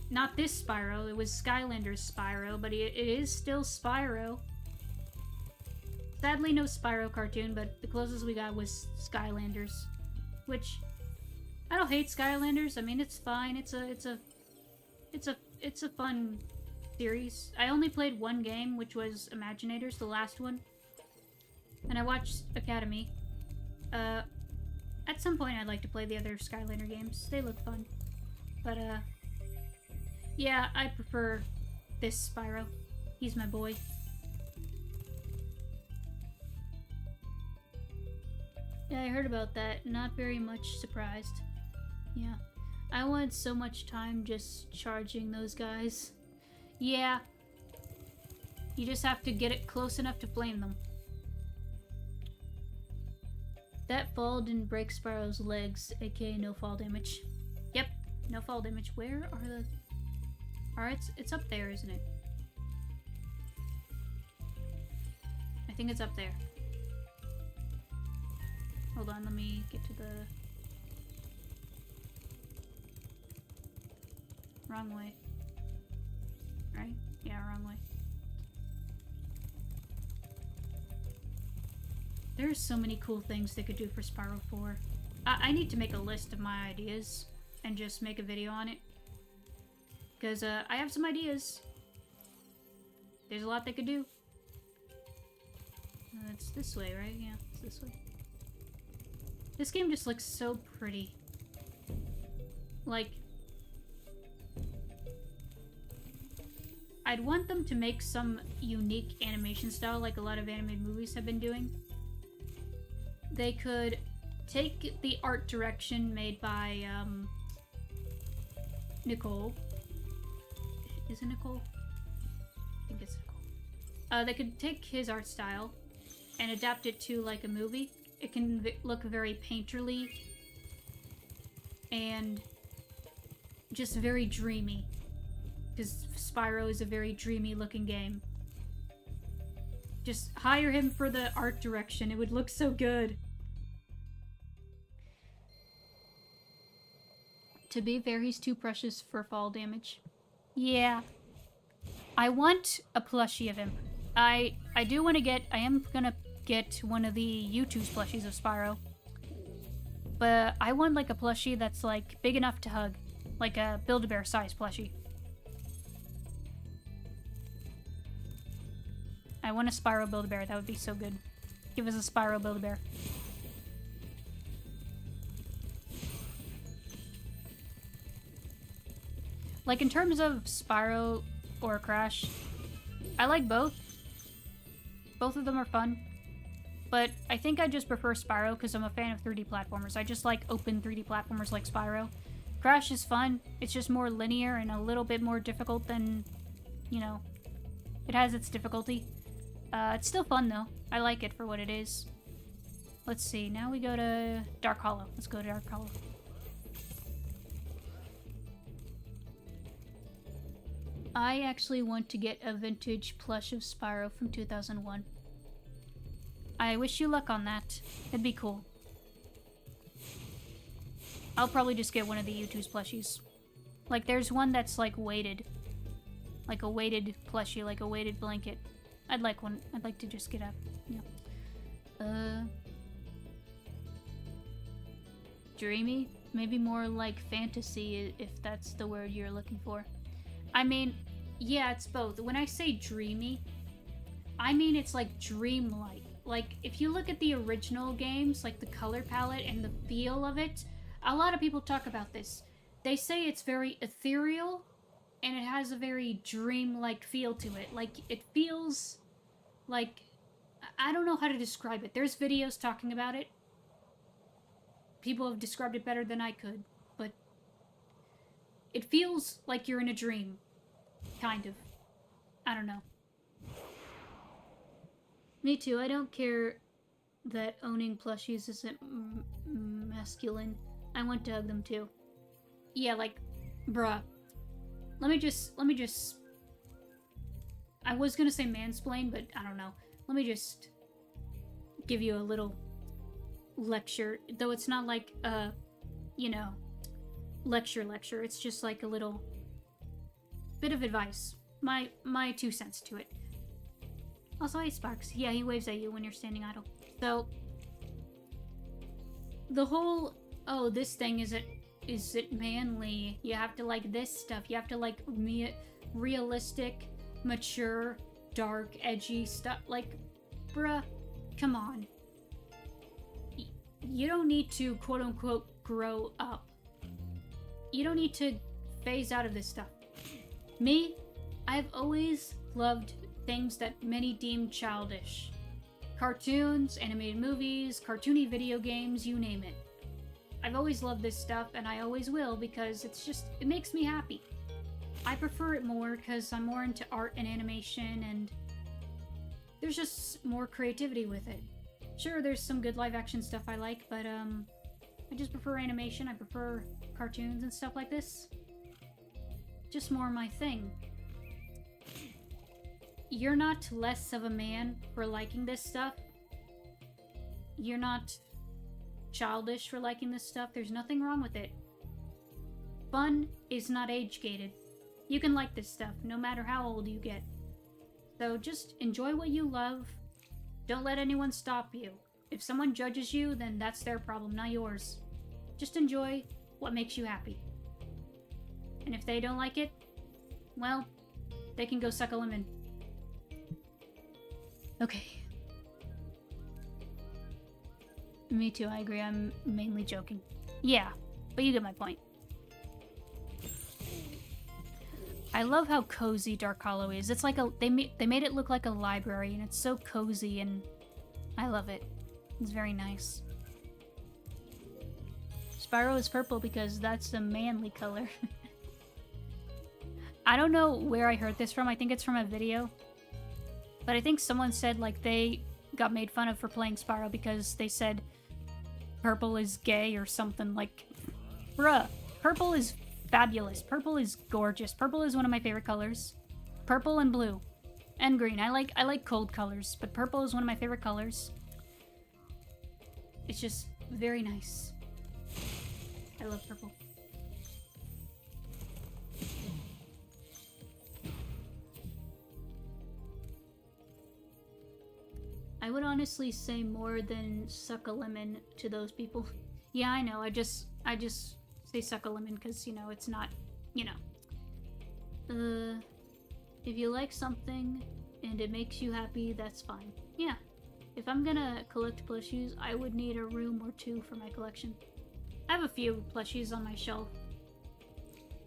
Not this Spyro, it was Skylanders Spyro, but it is still Spyro. Sadly, no Spyro cartoon, but the closest we got was Skylanders. Which, I don't hate Skylanders, I mean, it's fine, it's a fun series. I only played one game, which was Imaginators, the last one. And I watched Academy. At some point I'd like to play the other Skylander games. They look fun. But, yeah, I prefer this Spyro. He's my boy. Yeah, I heard about that. Not very much surprised. Yeah. I wanted so much time just charging those guys. Yeah. You just have to get it close enough to flame them. That fall didn't break Spyro's legs, aka no fall damage. Yep, no fall damage. Where are the... Alright, it's up there, isn't it? I think it's up there. Hold on, let me get to the... Wrong way. Right? Yeah, wrong way. There's so many cool things they could do for Spyro 4. I need to make a list of my ideas and just make a video on it. Because I have some ideas. There's a lot they could do. It's this way, right? Yeah, it's this way. This game just looks so pretty. Like... I'd want them to make some unique animation style like a lot of animated movies have been doing. They could take the art direction made by, Nicole. Is it Nicole? I think it's Nicole. They could take his art style and adapt it to, like, a movie. It can look very painterly and just very dreamy. Because Spyro is a very dreamy looking game. Just hire him for the art direction. It would look so good. To be fair, he's too precious for fall damage. Yeah. I want a plushie of him. I do want to get... I am gonna get one of the YouTube's plushies of Spyro. But I want, like, a plushie that's, like, big enough to hug. Like a Build-A-Bear size plushie. I want a Spyro Build-A-Bear. That would be so good. Give us a Spyro Build-A-Bear. Like, in terms of Spyro or Crash, I like both. Both of them are fun. But I think I just prefer Spyro because I'm a fan of 3D platformers. I just like open 3D platformers like Spyro. Crash is fun. It's just more linear and a little bit more difficult than, you know, it has its difficulty. It's still fun, though. I like it for what it is. Let's see. Now we go to Dark Hollow. Let's go to Dark Hollow. I actually want to get a vintage plush of Spyro from 2001. I wish you luck on that. It'd be cool. I'll probably just get one of the U2's plushies. Like, there's one that's, like, weighted. Like a weighted plushie, like a weighted blanket. I'd like one. I'd like to just get a, yeah. Dreamy? Maybe more like fantasy, if that's the word you're looking for. I mean, yeah, it's both. When I say dreamy, I mean it's like dreamlike. Like, if you look at the original games, like the color palette and the feel of it, a lot of people talk about this. They say it's very ethereal, and it has a very dreamlike feel to it. Like, it feels like... I don't know how to describe it. There's videos talking about it. People have described it better than I could, but... it feels like you're in a dream. Kind of. I don't know. Me too. I don't care that owning plushies isn't masculine. I want to hug them too. Yeah, like, bruh. Let me just... I was gonna say mansplain, but I don't know. Let me just give you a little lecture. Though it's not like a, you know, lecture. It's just like a little bit of advice. My 2 cents to it. Also, hey, Sparks. Yeah, he waves at you when you're standing idle. So, the whole, oh, this thing is it manly? You have to like this stuff. You have to like realistic, mature, dark, edgy stuff. Like, bruh, come on. You don't need to, quote-unquote, grow up. You don't need to phase out of this stuff. Me, I've always loved things that many deem childish. Cartoons, animated movies, cartoony video games, you name it. I've always loved this stuff, and I always will, because it's just, it makes me happy. I prefer it more because I'm more into art and animation, and there's just more creativity with it. Sure, there's some good live-action stuff I like, but, I just prefer animation, I prefer cartoons and stuff like this. Just more my thing. You're not less of a man for liking this stuff. You're not childish for liking this stuff. There's nothing wrong with it. Fun is not age-gated. You can like this stuff, no matter how old you get. So just enjoy what you love. Don't let anyone stop you. If someone judges you, then that's their problem, not yours. Just enjoy what makes you happy. And if they don't like it, well, they can go suck a lemon. Okay. Me too, I agree. I'm mainly joking. Yeah, but you get my point. I love how cozy Dark Hollow is. It's like a they made it look like a library, and it's so cozy, and I love it. It's very nice. Spyro is purple because that's the manly color. I don't know where I heard this from. I think it's from a video. But I think someone said, like, they got made fun of for playing Spyro because they said purple is gay or something. Like, bruh, purple is fabulous. Purple is gorgeous. Purple is one of my favorite colors. Purple and blue. And green. I like cold colors, but purple is one of my favorite colors. It's just very nice. I love purple. I would honestly say more than suck a lemon to those people. Yeah, I know. I just say suck a lemon because, you know, it's not, you know. If you like something and it makes you happy, that's fine. Yeah. If I'm gonna collect plushies, I would need a room or two for my collection. I have a few plushies on my shelf.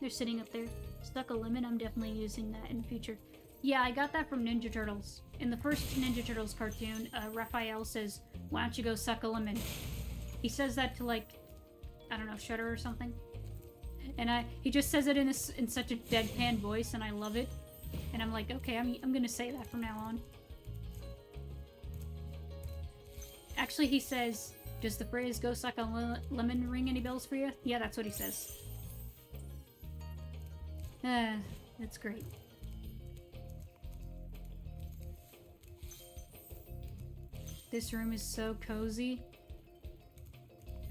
They're sitting up there. Stuck a lemon, I'm definitely using that in the future. Yeah, I got that from Ninja Turtles. In the first Ninja Turtles cartoon, Raphael says, "Why don't you go suck a lemon?" He says that to, like, I don't know, Shredder or something. And he just says it in such a deadpan voice, and I love it. And I'm like, okay, I'm gonna say that from now on. Actually, he says, "Does the phrase 'go suck a lemon' ring any bells for you?" Yeah, that's what he says. That's great. This room is so cozy.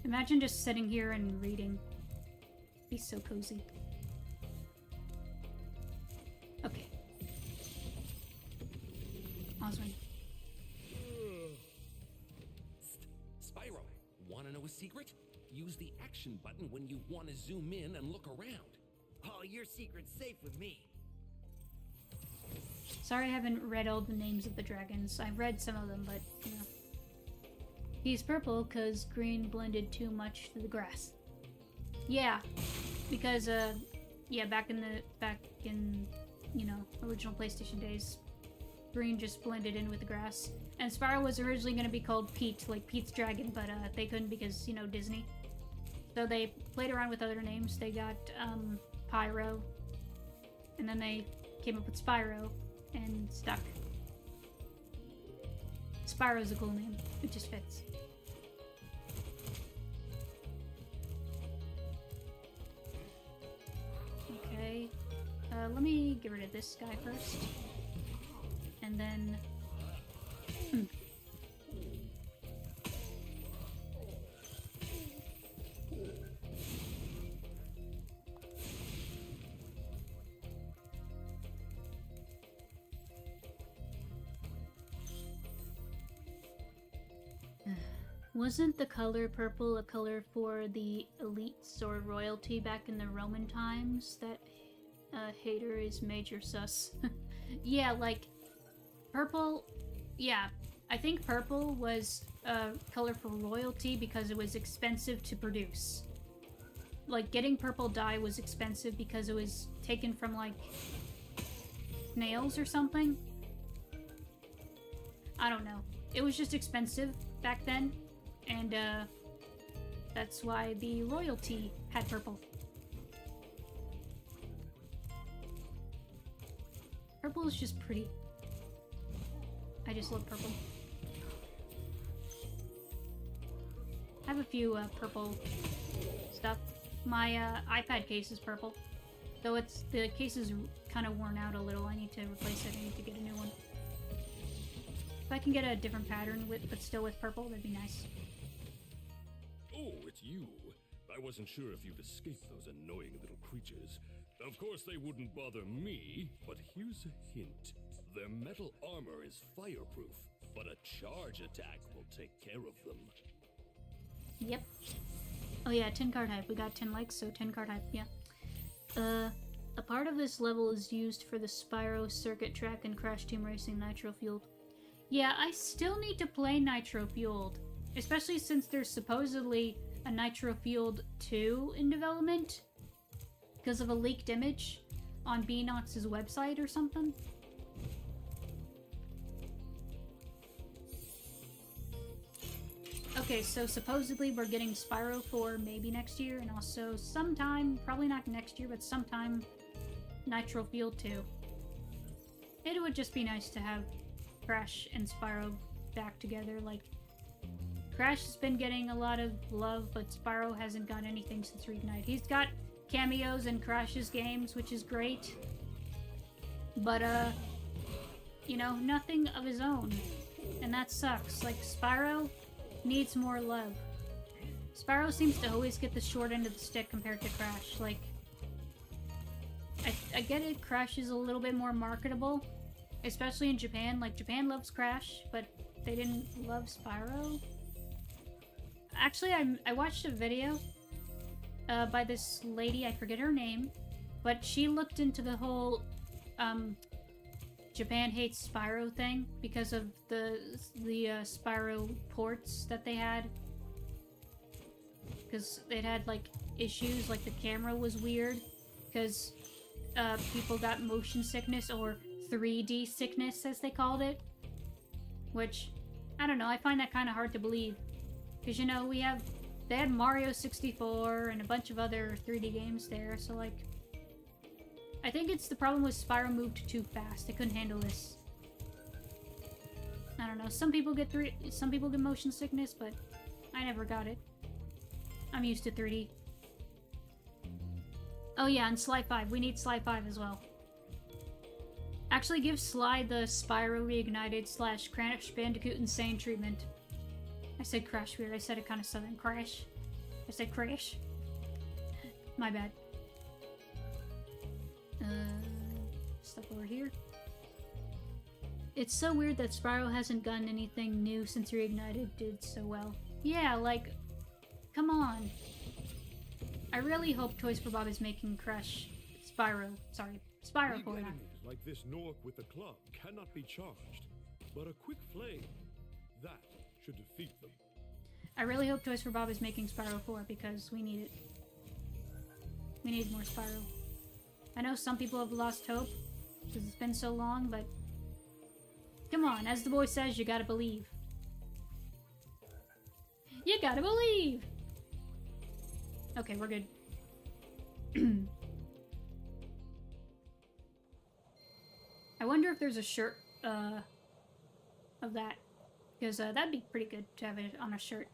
Imagine just sitting here and reading. Be so cozy. Okay. Oswin. Spyro, wanna know a secret? Use the action button when you want to zoom in and look around. Oh, your secret's safe with me. Sorry I haven't read all the names of the dragons. I've read some of them, but, you know. He's purple because green blended too much to the grass. Yeah, because, yeah, back in, you know, original PlayStation days, green just blended in with the grass. And Spyro was originally going to be called Pete, like Pete's Dragon, but, they couldn't because, you know, Disney. So they played around with other names. They got, Pyro, and then they came up with Spyro, and stuck. Spyro's a cool name. It just fits. Okay. Let me get rid of this guy first. And then... Wasn't the color purple a color for the elites or royalty back in the Roman times? That hater is major sus. Yeah, like, purple, yeah, I think purple was a color for royalty because it was expensive to produce. Like, getting purple dye was expensive because it was taken from, like, snails or something? I don't know. It was just expensive back then. And, that's why the royalty had purple. Purple is just pretty. I just love purple. I have a few, purple stuff. My, iPad case is purple. Though the case is kind of worn out a little. I need to replace it. I need to get a new one. If I can get a different pattern but still with purple, that'd be nice. Oh, it's you. I wasn't sure if you'd escaped those annoying little creatures. Of course they wouldn't bother me, but here's a hint. Their metal armor is fireproof, but a charge attack will take care of them. Yep. Oh yeah, 10 card hype. We got 10 likes, so 10 card hype, yeah. A part of this level is used for the Spyro circuit track and Crash Team Racing Nitro Fueled. Yeah, I still need to play Nitro Fueled. Especially since there's supposedly a Nitro Fueled 2 in development. Because of a leaked image on Beanox's website or something. Okay, so supposedly we're getting Spyro 4 maybe next year, and also sometime, probably not next year, but sometime, Nitro Fueled 2. It would just be nice to have Crash and Spyro back together. Like, Crash has been getting a lot of love, but Spyro hasn't got anything since Reignited. He's got cameos in Crash's games, which is great. But, you know, nothing of his own. And that sucks. Like, Spyro needs more love. Spyro seems to always get the short end of the stick compared to Crash. Like, I get it, Crash is a little bit more marketable, especially in Japan. Like, Japan loves Crash, but they didn't love Spyro. Actually, I watched a video by this lady, I forget her name, but she looked into the whole, Japan hates Spyro thing because of the Spyro ports that they had. Because it had like issues, like the camera was weird because people got motion sickness or 3D sickness as they called it. Which, I don't know, I find that kind of hard to believe. Because, you know, they had Mario 64 and a bunch of other 3D games there, so like, I think it's the problem with Spyro moved too fast. They couldn't handle this. I don't know, some people get motion sickness, but I never got it. I'm used to 3D. Oh yeah, and Sly 5. We need Sly 5 as well. Actually, give Sly the Spyro Reignited / Crash Bandicoot Insane treatment. I said Crash weird. I said it kind of southern. Crash. I said Crash. My bad. Stuff over here. It's so weird that Spyro hasn't gotten anything new since Reignited did so well. Yeah, like, come on. I really hope Toys for Bob is making Spyro for Big it. enemies like this Nork with the club cannot be charged, but a quick flame, that should defeat them. I really hope Toys for Bob is making Spyro 4 because we need it. We need more Spyro. I know some people have lost hope because it's been so long, but come on, as the boy says, you gotta believe. You gotta believe! Okay, we're good. I wonder if there's a shirt of that. Because that'd be pretty good to have it on a shirt.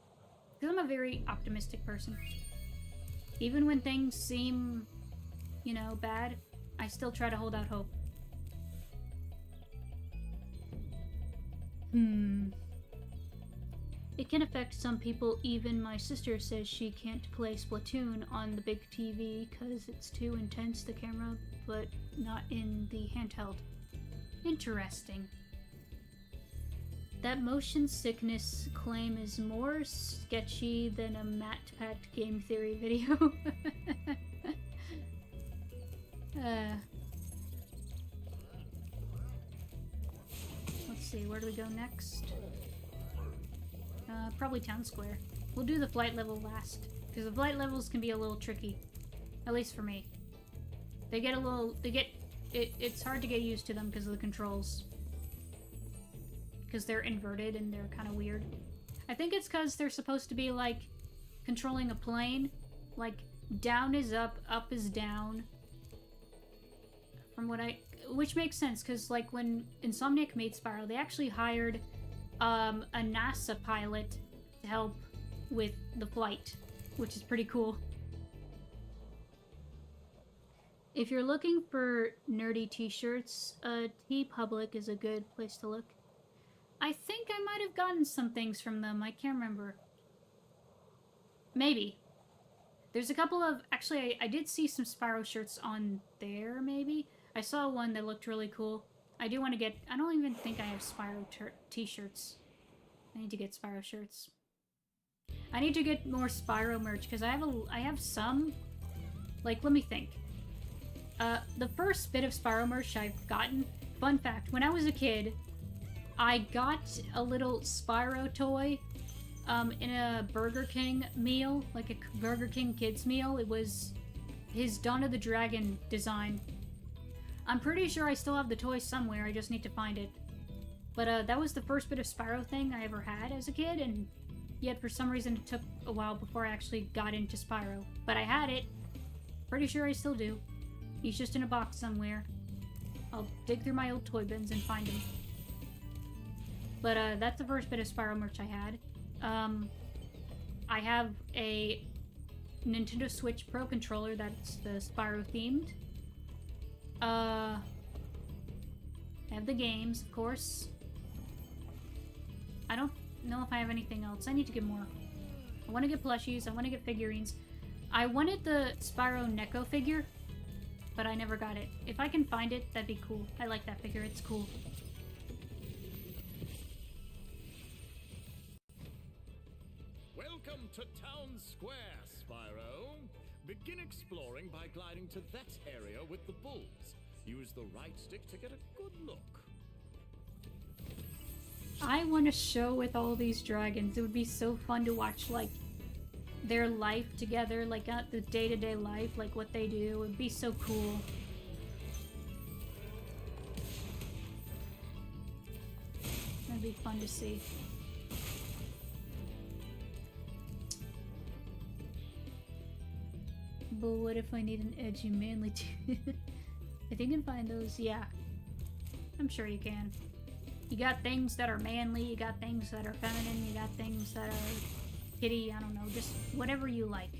Because I'm a very optimistic person. Even when things seem, you know, bad, I still try to hold out hope. It can affect some people. Even my sister says she can't play Splatoon on the big TV because it's too intense, the camera, but not in the handheld. Interesting. That motion sickness claim is more sketchy than a Matt-packed game theory video. Let's see, where do we go next? Probably Town Square. We'll do the flight level last, because the flight levels can be a little tricky. At least for me. It's hard to get used to them because of the controls. Because they're inverted and they're kind of weird. I think it's because they're supposed to be like controlling a plane. Like down is up is down. Which makes sense because like when Insomniac made Spyro, they actually hired a NASA pilot to help with the flight, which is pretty cool. If you're looking for nerdy t-shirts, TeePublic is a good place to look. I think I might have gotten some things from them. I can't remember. Maybe. There's a couple of... Actually, I did see some Spyro shirts on there, maybe. I saw one that looked really cool. I do want to get... I don't even think I have Spyro t-shirts. I need to get Spyro shirts. I need to get more Spyro merch, because I have some... Like, let me think. The first bit of Spyro merch I've gotten... Fun fact, when I was a kid... I got a little Spyro toy in a Burger King meal, like a Burger King kids meal. It was his Dawn of the Dragon design. I'm pretty sure I still have the toy somewhere, I just need to find it. But that was the first bit of Spyro thing I ever had as a kid, and yet for some reason it took a while before I actually got into Spyro. But I had it. Pretty sure I still do. He's just in a box somewhere. I'll dig through my old toy bins and find him. But that's the first bit of Spyro merch I had. I have a Nintendo Switch Pro controller that's the Spyro themed. I have the games, of course. I don't know if I have anything else. I need to get more. I want to get plushies. I want to get figurines. I wanted the Spyro Neko figure, but I never got it. If I can find it, that'd be cool. I like that figure. It's cool. Welcome to Town Square, Spyro. Begin exploring by gliding to that area with the bulls. Use the right stick to get a good look. I want a show with all these dragons. It would be so fun to watch, like, their life together, like, the day-to-day life, like, what they do. It would be so cool. That'd be fun to see. But what if I need an edgy manly too? If you can find those, yeah. I'm sure you can. You got things that are manly, you got things that are feminine, you got things that are kitty, I don't know, just whatever you like.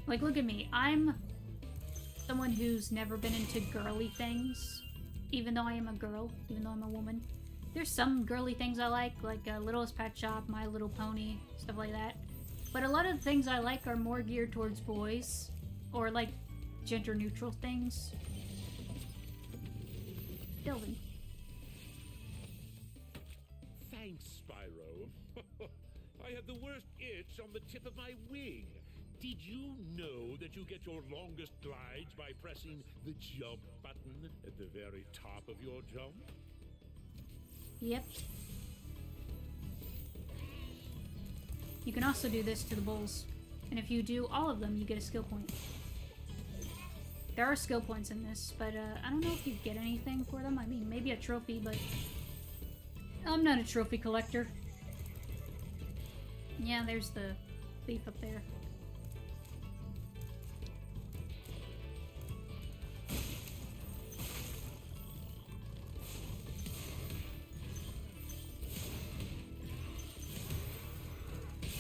Like, look at me. I'm someone who's never been into girly things, even though I am a girl, even though I'm a woman. There's some girly things I like Littlest Pet Shop, My Little Pony, stuff like that. But a lot of the things I like are more geared towards boys, or like gender-neutral things. Delvin. Thanks, Spyro. I had the worst itch on the tip of my wing. Did you know that you get your longest glides by pressing the jump button at the very top of your jump? Yep. You can also do this to the bulls. And if you do all of them, you get a skill point. There are skill points in this, but I don't know if you get anything for them. I mean, maybe a trophy, but I'm not a trophy collector. Yeah, there's the thief up there.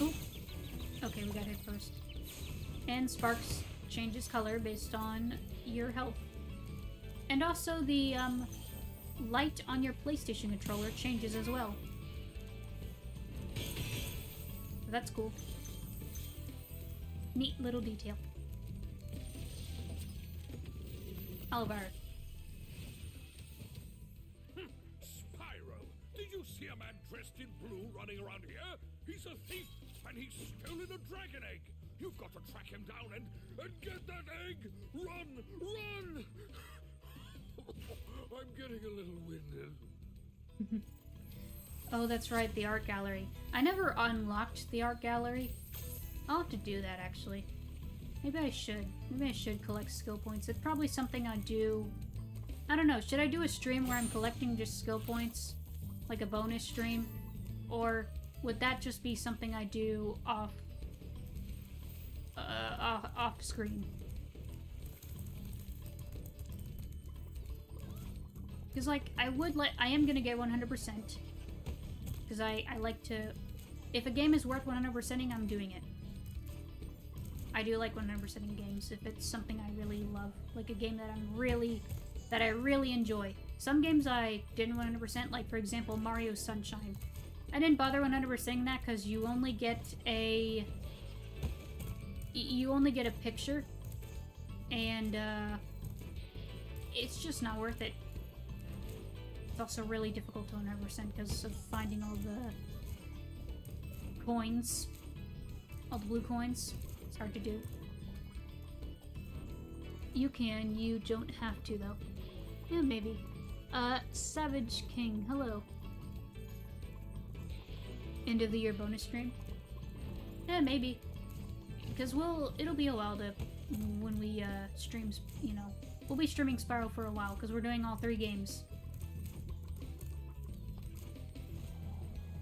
Ooh. Okay, we got hit first. And Sparks changes color based on your health. And also the light on your PlayStation controller changes as well. So that's cool. Neat little detail. Oliver. Spyro, did you see a man dressed in blue running around here? He's a thief, and he's stolen a dragon egg. You've got to track him down and get that egg! Run! Run! I'm getting a little winded. Oh, that's right, the art gallery. I never unlocked the art gallery. I'll have to do that, actually. Maybe I should. Maybe I should collect skill points. It's probably something I do... I don't know, should I do a stream where I'm collecting just skill points? Like a bonus stream? Or would that just be something I do off screen? Because, like, I am gonna get 100%. Because I like to... If a game is worth 100%ing, I'm doing it. I do like 100%ing games if it's something I really love. Like a game that I really enjoy. Some games I didn't 100%, like, for example, Mario Sunshine. I didn't bother 100%ing that because you only get a... You only get a picture, and it's just not worth it. It's also really difficult to 100% because of finding all the coins, all the blue coins. It's hard to do. You can, you don't have to though. Yeah, maybe. Savage King, hello. End of the year bonus stream? Yeah, maybe. Because it'll be a while when we stream, you know, we'll be streaming Spyro for a while because we're doing all 3 games.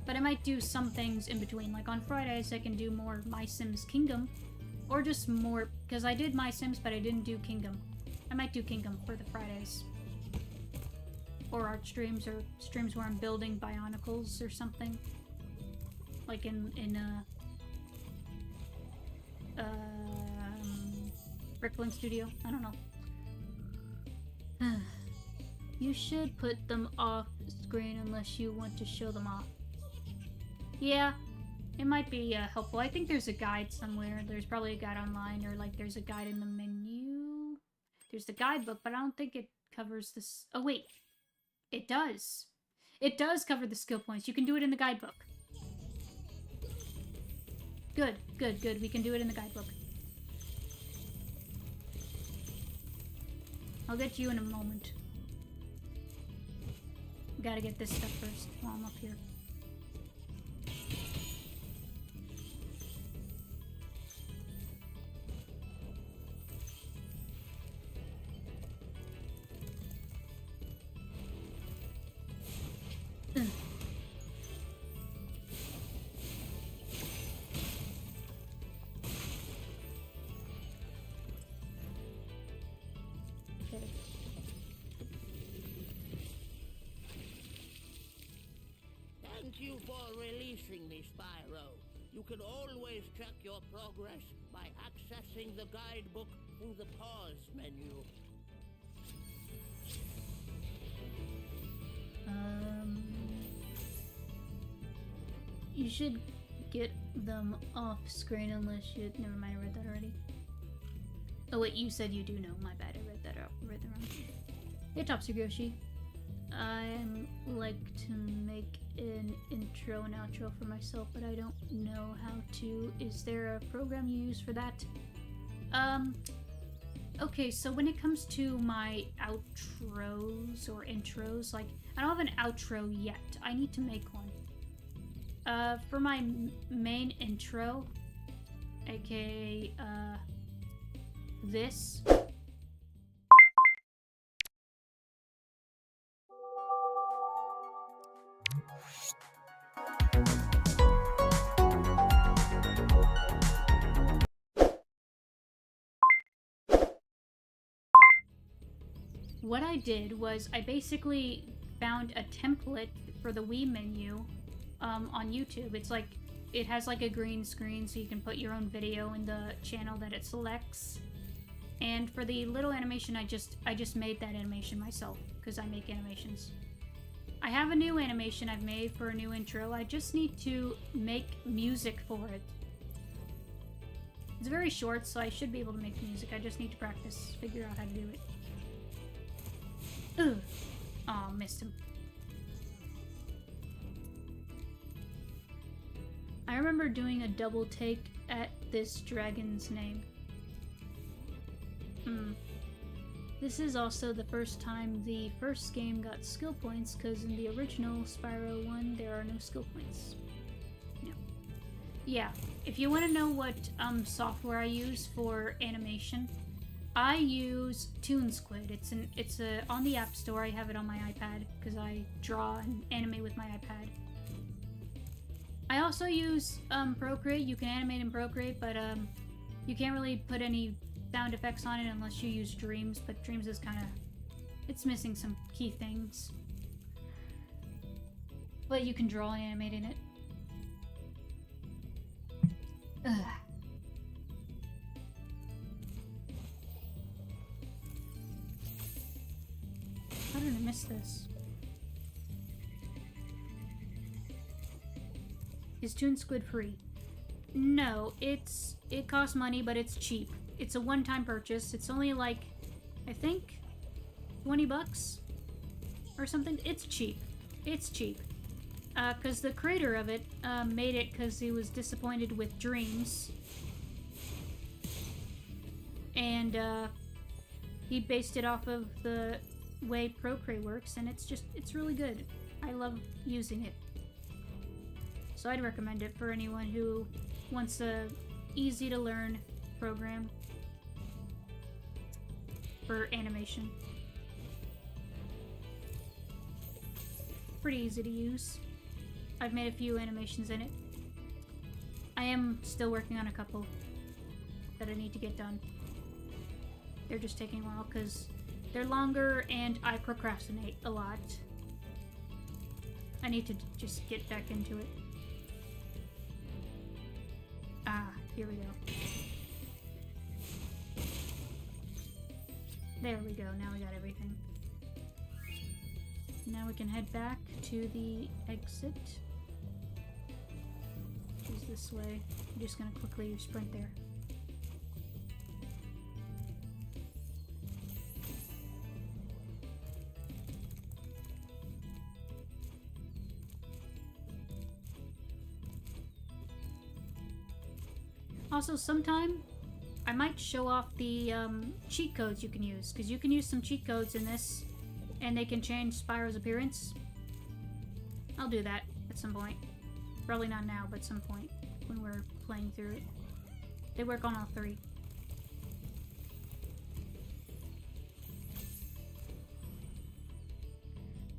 But I might do some things in between, like on Fridays I can do more My Sims Kingdom, or just more, because I did My Sims but I didn't do Kingdom. I might do Kingdom for the Fridays. Or art streams, or streams where I'm building Bionicles or something. Like in Brickling Studio. I don't know. You should put them off screen unless you want to show them off. Yeah, it might be helpful. I think there's a guide somewhere. There's probably a guide online, or like there's a guide in the menu. There's the guidebook, but I don't think it covers this. Oh wait, it does. It does cover the skill points. You can do it in the guidebook. Good, good, good. We can do it in the guidebook. I'll get you in a moment. Gotta get this stuff first while I'm up here. Thank you for releasing me, Spyro. You can always check your progress by accessing the guidebook through the pause menu. You should get them off screen unless you... Never mind, I read that already. Oh wait, you said you do know. My bad, I read that out. Read that wrong. Hey, Topsugoshi. I like to make an intro and outro for myself, but I don't know how to. Is there a program you use for that? Okay, so when it comes to my outros or intros, like, I don't have an outro yet. I need to make one. For my main intro, aka, this. What I did was I basically found a template for the Wii menu on YouTube. It's like, it has like a green screen so you can put your own video in the channel that it selects. And for the little animation, I just made that animation myself because I make animations. I have a new animation I've made for a new intro. I just need to make music for it. It's very short, so I should be able to make music. I just need to practice, figure out how to do it. Ugh. Aw, missed him. I remember doing a double take at this dragon's name. This is also the first time the first game got skill points, because in the original Spyro 1, there are no skill points. Yeah, if you want to know what software I use for animation, I use ToonSquid. It's on the App Store. I have it on my iPad because I draw and animate with my iPad. I also use Procreate. You can animate in Procreate, but you can't really put any sound effects on it unless you use Dreams. But Dreams is kind of, it's missing some key things. But you can draw and animate in it. Ugh. How did I miss this? Is ToonSquid free? No, it costs money, but it's cheap. It's a one-time purchase. It's only like, I think, 20 bucks or something. It's cheap. It's cheap. Because the creator of it made it because he was disappointed with Dreams. And he based it off of the way Procreate works, and it's really good. I love using it. So I'd recommend it for anyone who wants a easy to learn program for animation. Pretty easy to use. I've made a few animations in it. I am still working on a couple that I need to get done. They're just taking a while because they're longer and I procrastinate a lot. I need to just get back into it. Ah, here we go. There we go, now we got everything. Now we can head back to the exit. Which is this way. I'm just gonna quickly sprint there. Also, sometime I might show off the cheat codes you can use, because you can use some cheat codes in this, and they can change Spyro's appearance. I'll do that at some point. Probably not now, but some point when we're playing through it. They work on all 3.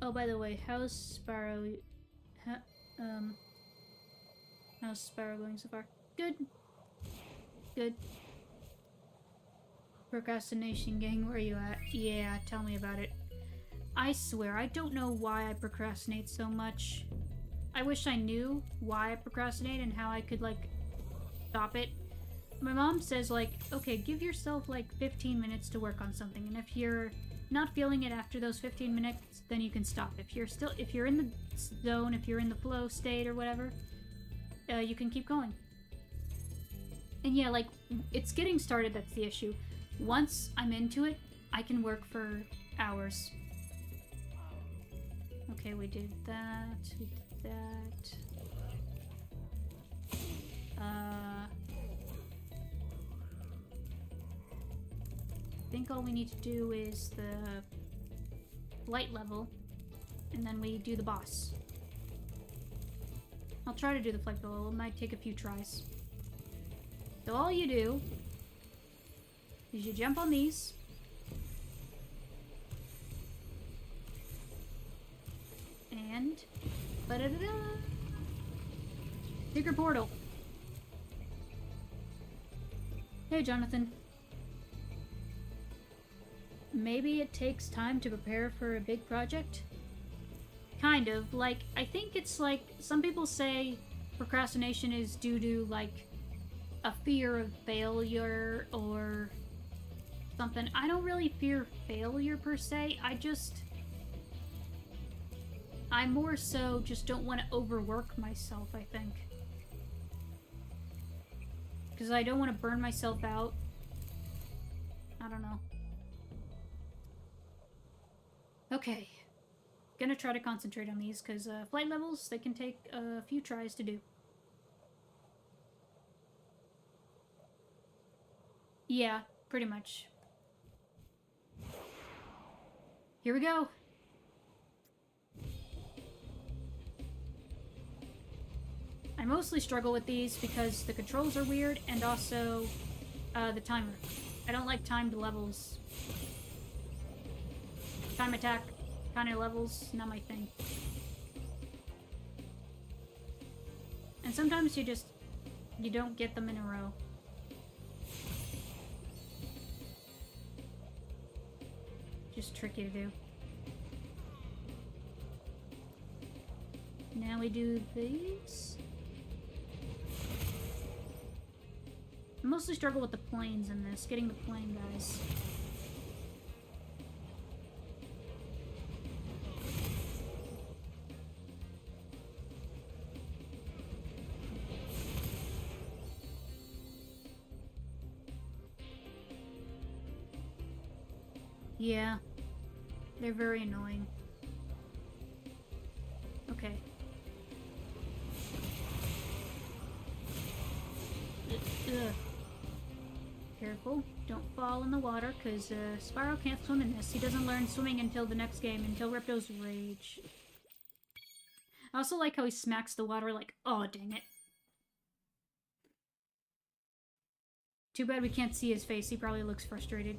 Oh, by the way, how's Spyro? How's Spyro going so far? Good. Good. Procrastination gang, where are you at? Yeah, tell me about it. I swear, I don't know why I procrastinate so much. I wish I knew why I procrastinate and how I could, like, stop it. My mom says, like, okay, give yourself, like, 15 minutes to work on something, and if you're not feeling it after those 15 minutes, then you can stop. If you're in the zone, if you're in the flow state or whatever, you can keep going. And yeah, like, it's getting started that's the issue. Once I'm into it, I can work for hours. Okay, we did that, we did that. I think all we need to do is the light level, and then we do the boss. I'll try to do the flight level. It might take a few tries. So all you do is you jump on these. And ba-da-da-da! Secret portal. Hey, Jonathan. Maybe it takes time to prepare for a big project? Kind of. Like, I think it's like, some people say procrastination is due to, like, a fear of failure or something. I don't really fear failure per se. I more so just don't want to overwork myself, I think. Because I don't want to burn myself out. I don't know. Okay. Gonna try to concentrate on these, because flight levels, they can take a few tries to do. Yeah, pretty much. Here we go! I mostly struggle with these because the controls are weird, and also the timer. I don't like timed levels. Time attack kind of levels, not my thing. And sometimes you don't get them in a row. Just tricky to do. Now we do these. I mostly struggle with the planes in this, getting the plane guys. Yeah, they're very annoying. Okay. Ugh. Careful, don't fall in the water, because Spyro can't swim in this. He doesn't learn swimming until the next game, until Ripto's Rage. I also like how he smacks the water like, oh, dang it. Too bad we can't see his face. He probably looks frustrated.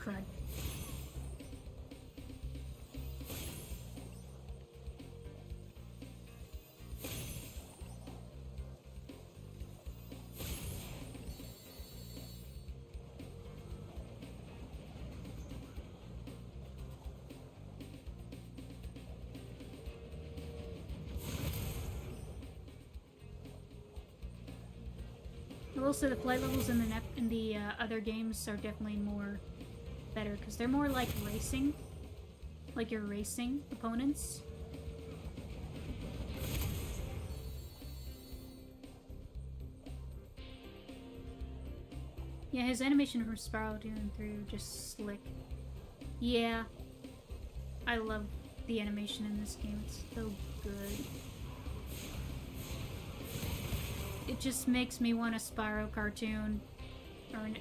Crud. I will say the flight levels in the other games are definitely more better, because they're more like racing. Like you're racing opponents. Yeah, his animation from Spyro doing through just slick. Yeah. I love the animation in this game. It's so good. It just makes me want a Spyro cartoon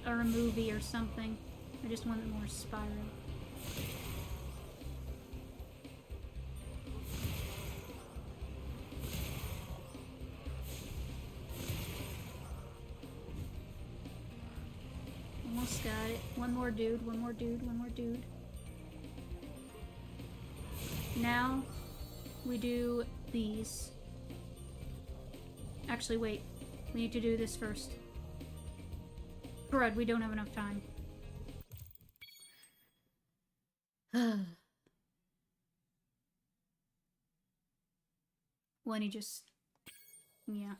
or a movie or something. I just want more Spyro. Almost got it. One more dude, one more dude, one more dude. Now we do these. Actually, wait. We need to do this first. Crud, we don't have enough time. When he just... yeah.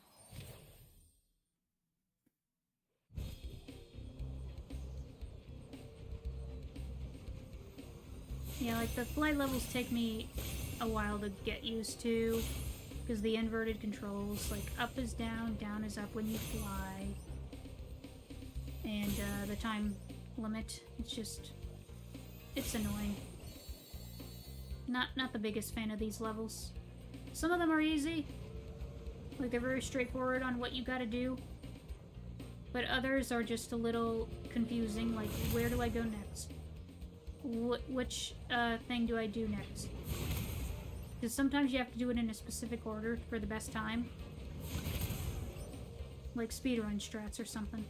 Yeah, like the flight levels take me a while to get used to, because the inverted controls, like up is down, down is up when you fly, and the time limit, it's just, it's annoying. Not the biggest fan of these levels. Some of them are easy, like they're very straightforward on what you gotta do, but others are just a little confusing, like where do I go next? Which thing do I do next? Because sometimes you have to do it in a specific order for the best time. Like speedrun strats or something.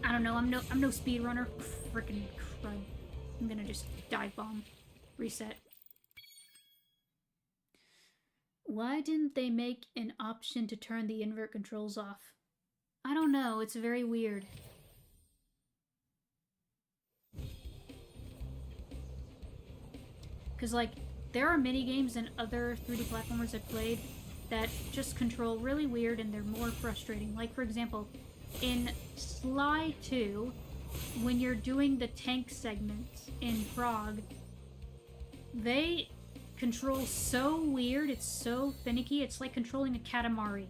I don't know, I'm no speedrunner. Frickin' crud. I'm gonna just dive bomb. Reset. Why didn't they make an option to turn the invert controls off? I don't know, it's very weird. Because, like, there are minigames and other 3D platformers I've played that just control really weird and they're more frustrating. Like, for example, in Sly 2, when you're doing the tank segments in Frog, they control so weird, it's so finicky, it's like controlling a Katamari.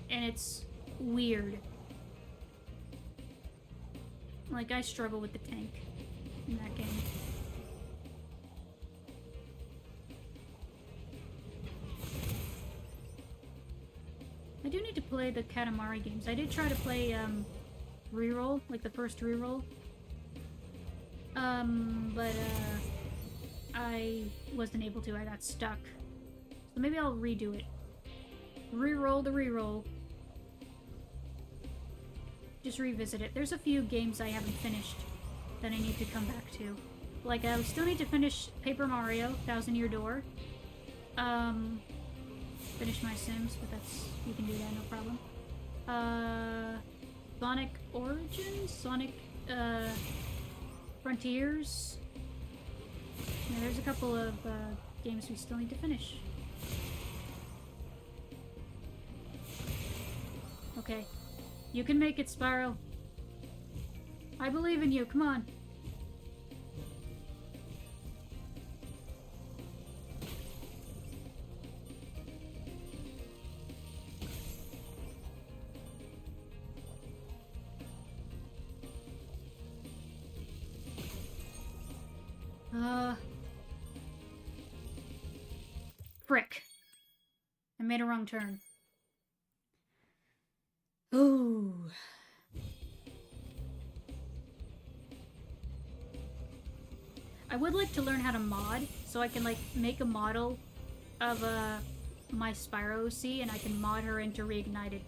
And it's weird. Like, I struggle with the tank in that game. I do need to play the Katamari games. I did try to play, Reroll, like the first Reroll. But, I wasn't able to. I got stuck. So maybe I'll redo it. Reroll the Reroll. Just revisit it. There's a few games I haven't finished that I need to come back to. Like, I still need to finish Paper Mario, Thousand Year Door. Finish my Sims, but that's... you can do that, no problem. Sonic Origins? Sonic, Frontiers? Yeah, there's a couple of, games we still need to finish. Okay. You can make it, Spyro. I believe in you, come on. Frick. I made a wrong turn. Ooh. I would like to learn how to mod, so I can, like, make a model of, my Spyro OC, and I can mod her into Reignited.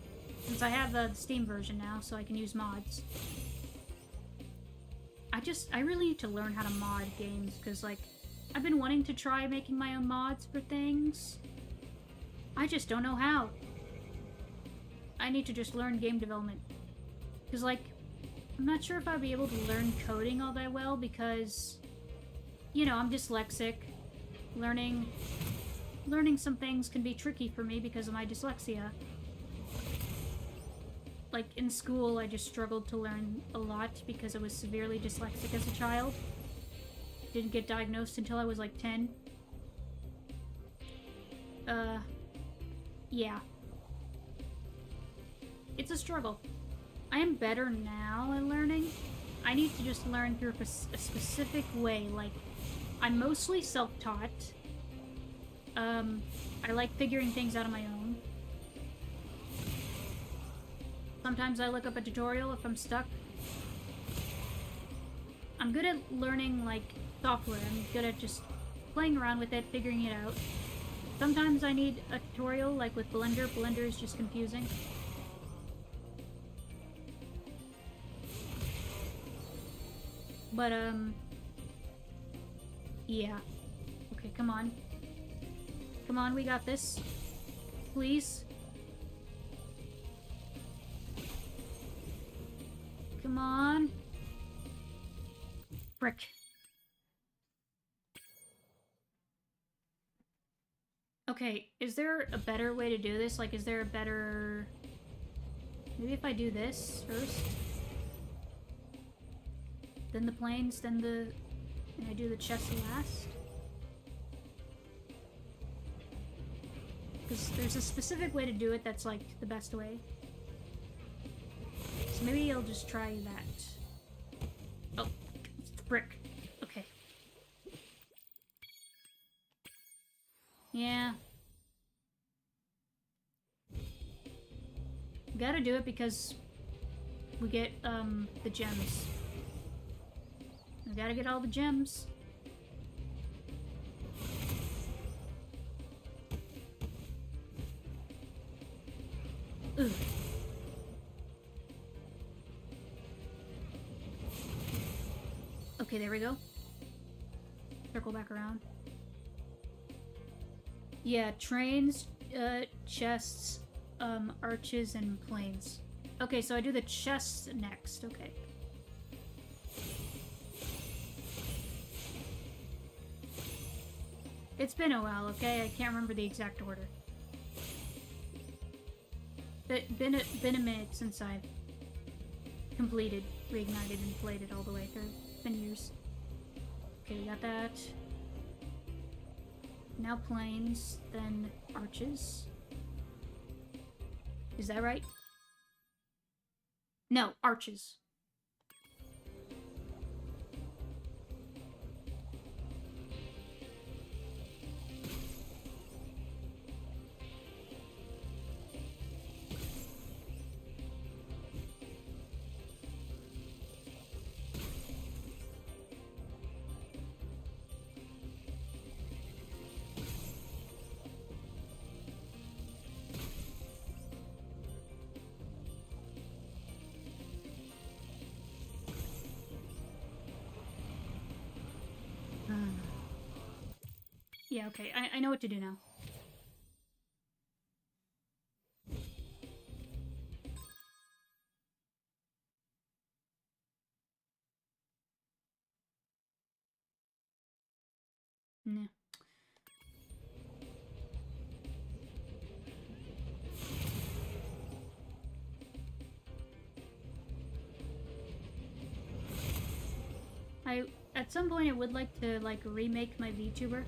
Since I have the Steam version now, so I can use mods. I really need to learn how to mod games, because, like, I've been wanting to try making my own mods for things. I just don't know how. I need to just learn game development. Because, like, I'm not sure if I'll be able to learn coding all that well, because, you know, I'm dyslexic. Learning some things can be tricky for me because of my dyslexia. Like, in school, I just struggled to learn a lot because I was severely dyslexic as a child. Didn't get diagnosed until I was, like, 10. Yeah. It's a struggle. I am better now at learning. I need to just learn through a specific way. Like, I'm mostly self-taught. I like figuring things out on my own. Sometimes I look up a tutorial if I'm stuck. I'm good at learning, like, software. I'm good at just playing around with it, figuring it out. Sometimes I need a tutorial, like with Blender. Blender is just confusing. But, yeah. Okay, come on. Come on, we got this. Please. Come on. Frick. Okay, is there a better way to do this? Like, is there a better... Maybe if I do this first? Then the planes, then the... And I do the chest last? Because there's a specific way to do it that's, like, the best way. So maybe I'll just try that. Oh, frick. Okay. Yeah. Gotta do it because we get, the gems. We gotta get all the gems. Ugh. Okay, there we go. Circle back around. Yeah, trains, chests, arches, and planes. Okay, so I do the chests next. Okay. It's been a while, okay? I can't remember the exact order. Been a minute since I've completed Reignited and played it all the way through. It's been years. Okay, we got that. Now planes, then arches. Is that right? No, arches. Yeah, okay. I know what to do now. Nah. At some point I would like to, like, remake my VTuber.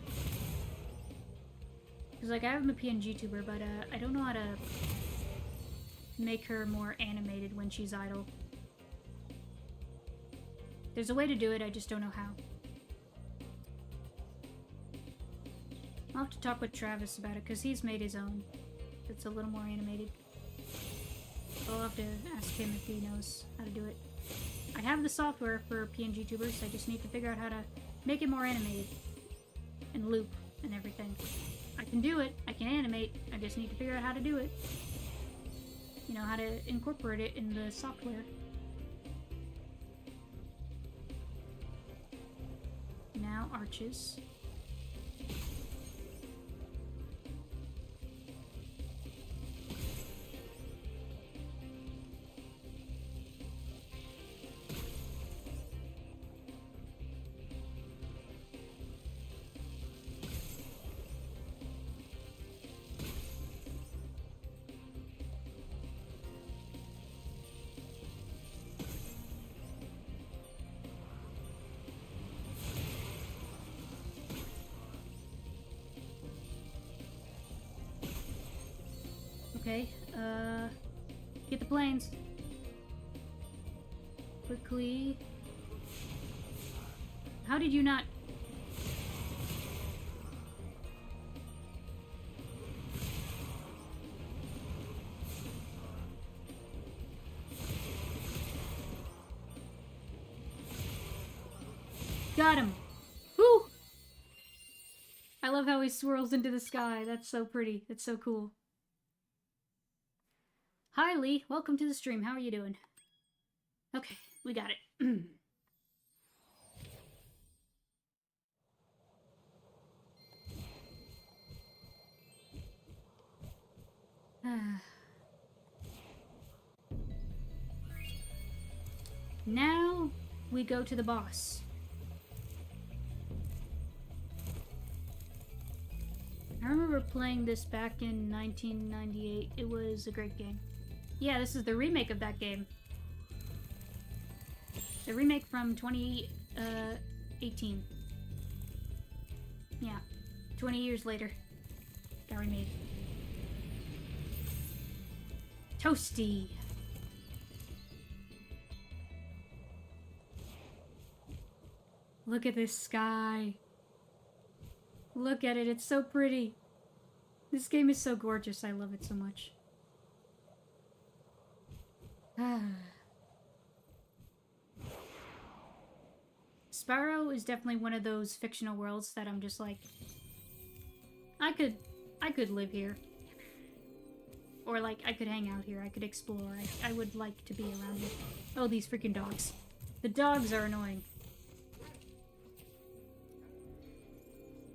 Because, like, I have a PNG tuber, but, I don't know how to make her more animated when she's idle. There's a way to do it, I just don't know how. I'll have to talk with Travis about it, because he's made his own. It's a little more animated. So I'll have to ask him if he knows how to do it. I have the software for PNG tubers, I just need to figure out how to make it more animated. And loop and everything. I can do it, I can animate, I just need to figure out how to do it. You know, how to incorporate it in the software. Now arches. Okay, get the planes. Quickly. How did you not... Got him! Woo! I love how he swirls into the sky. That's so pretty. That's so cool. Hi, Lee. Welcome to the stream. How are you doing? Okay, we got it. Now we go to the boss. I remember playing this back in 1998. It was a great game. Yeah, this is the remake of that game. The remake from 2018. Yeah, 20 years later. Got remade. Toasty. Look at this sky. Look at it, it's so pretty. This game is so gorgeous, I love it so much. Spyro is definitely one of those fictional worlds that I'm just like, I could live here. Or like, I could hang out here, I could explore, I would like to be around here. Oh, these freaking dogs. The dogs are annoying.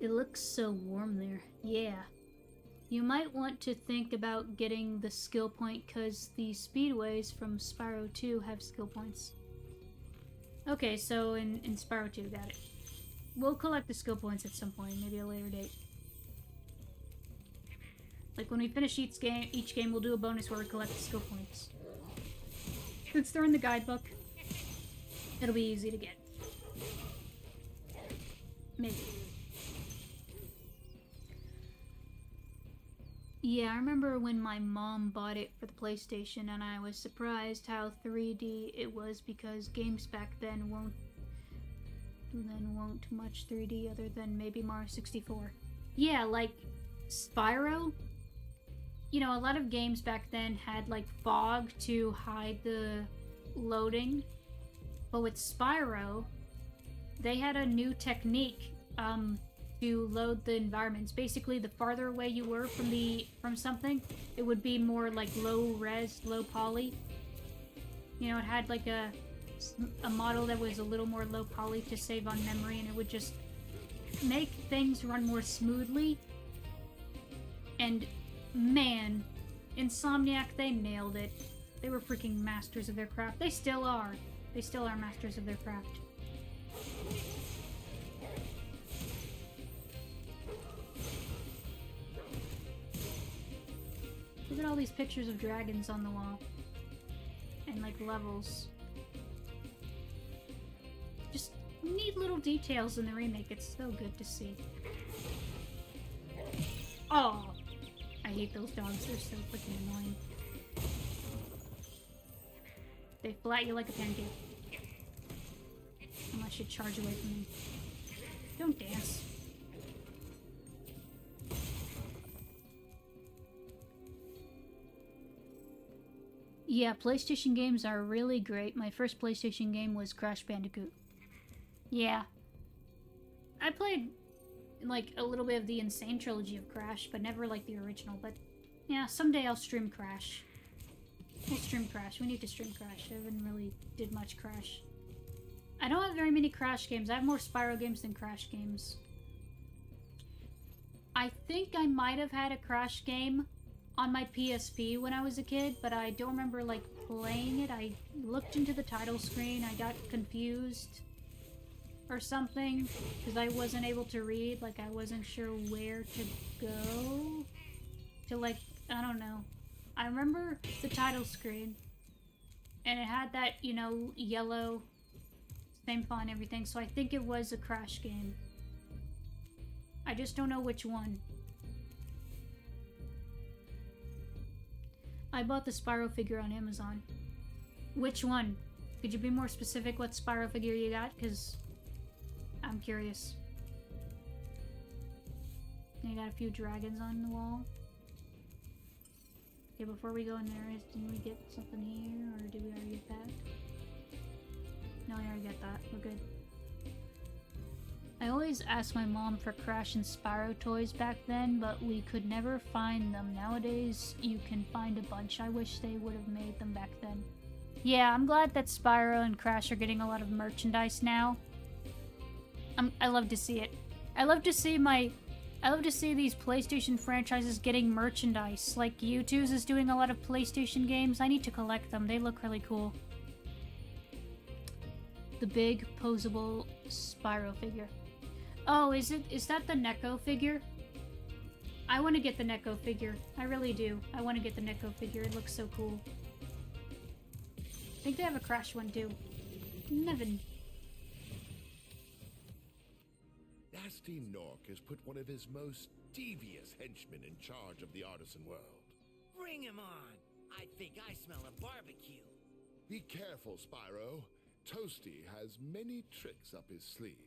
It looks so warm there. Yeah. You might want to think about getting the skill point because the speedways from Spyro 2 have skill points. Okay, so in Spyro 2, got it. We'll collect the skill points at some point, maybe a later date. Like when we finish each game we'll do a bonus where we collect the skill points. Since they're in the guidebook, it'll be easy to get. Maybe. Yeah, I remember when my mom bought it for the PlayStation and I was surprised how 3D it was because games back then won't much 3D other than maybe Mario 64. Yeah, like Spyro, you know, a lot of games back then had like fog to hide the loading, but with Spyro, they had a new technique to load the environments. Basically, the farther away you were from something, it would be more like low res, low poly. You know, it had like a model that was a little more low poly to save on memory, and it would just make things run more smoothly. And man, Insomniac, they nailed it. They were freaking masters of their craft. They still are. They still are masters of their craft. Look at all these pictures of dragons on the wall. And like levels. Just neat little details in the remake. It's so good to see. Oh! I hate those dogs. They're so freaking annoying. They flat you like a pancake. Unless you charge away from them. Don't dance. Yeah, PlayStation games are really great. My first PlayStation game was Crash Bandicoot. Yeah. I played, like, a little bit of the Insane trilogy of Crash, but never, like, the original. But, yeah, someday I'll stream Crash. We'll stream Crash. We need to stream Crash. I haven't really did much Crash. I don't have very many Crash games. I have more Spyro games than Crash games. I think I might have had a Crash game on my PSP when I was a kid, but I don't remember, like, playing it. I looked into the title screen, I got confused or something, because I wasn't able to read, like, I wasn't sure where to go to, like, I don't know. I remember the title screen, and it had that, you know, yellow, same font and everything, so I think it was a Crash game. I just don't know which one. I bought the Spyro figure on Amazon. Which one? Could you be more specific what Spyro figure you got? Because I'm curious. You got a few dragons on the wall. Okay, before we go in there, didn't we get something here? Or did we already get that? No, we already got that. We're good. I always asked my mom for Crash and Spyro toys back then, but we could never find them. Nowadays, you can find a bunch. I wish they would have made them back then. Yeah, I'm glad that Spyro and Crash are getting a lot of merchandise now. I love to see it. I love to see these PlayStation franchises getting merchandise. Like U2's is doing a lot of PlayStation games. I need to collect them. They look really cool. The big posable Spyro figure. Oh, is that the Neko figure? I want to get the Neko figure. I really do. I want to get the Neko figure. It looks so cool. I think they have a Crash one too. Nevin. Nasty Nork has put one of his most devious henchmen in charge of the artisan world. Bring him on. I think I smell a barbecue. Be careful, Spyro. Toasty has many tricks up his sleeve.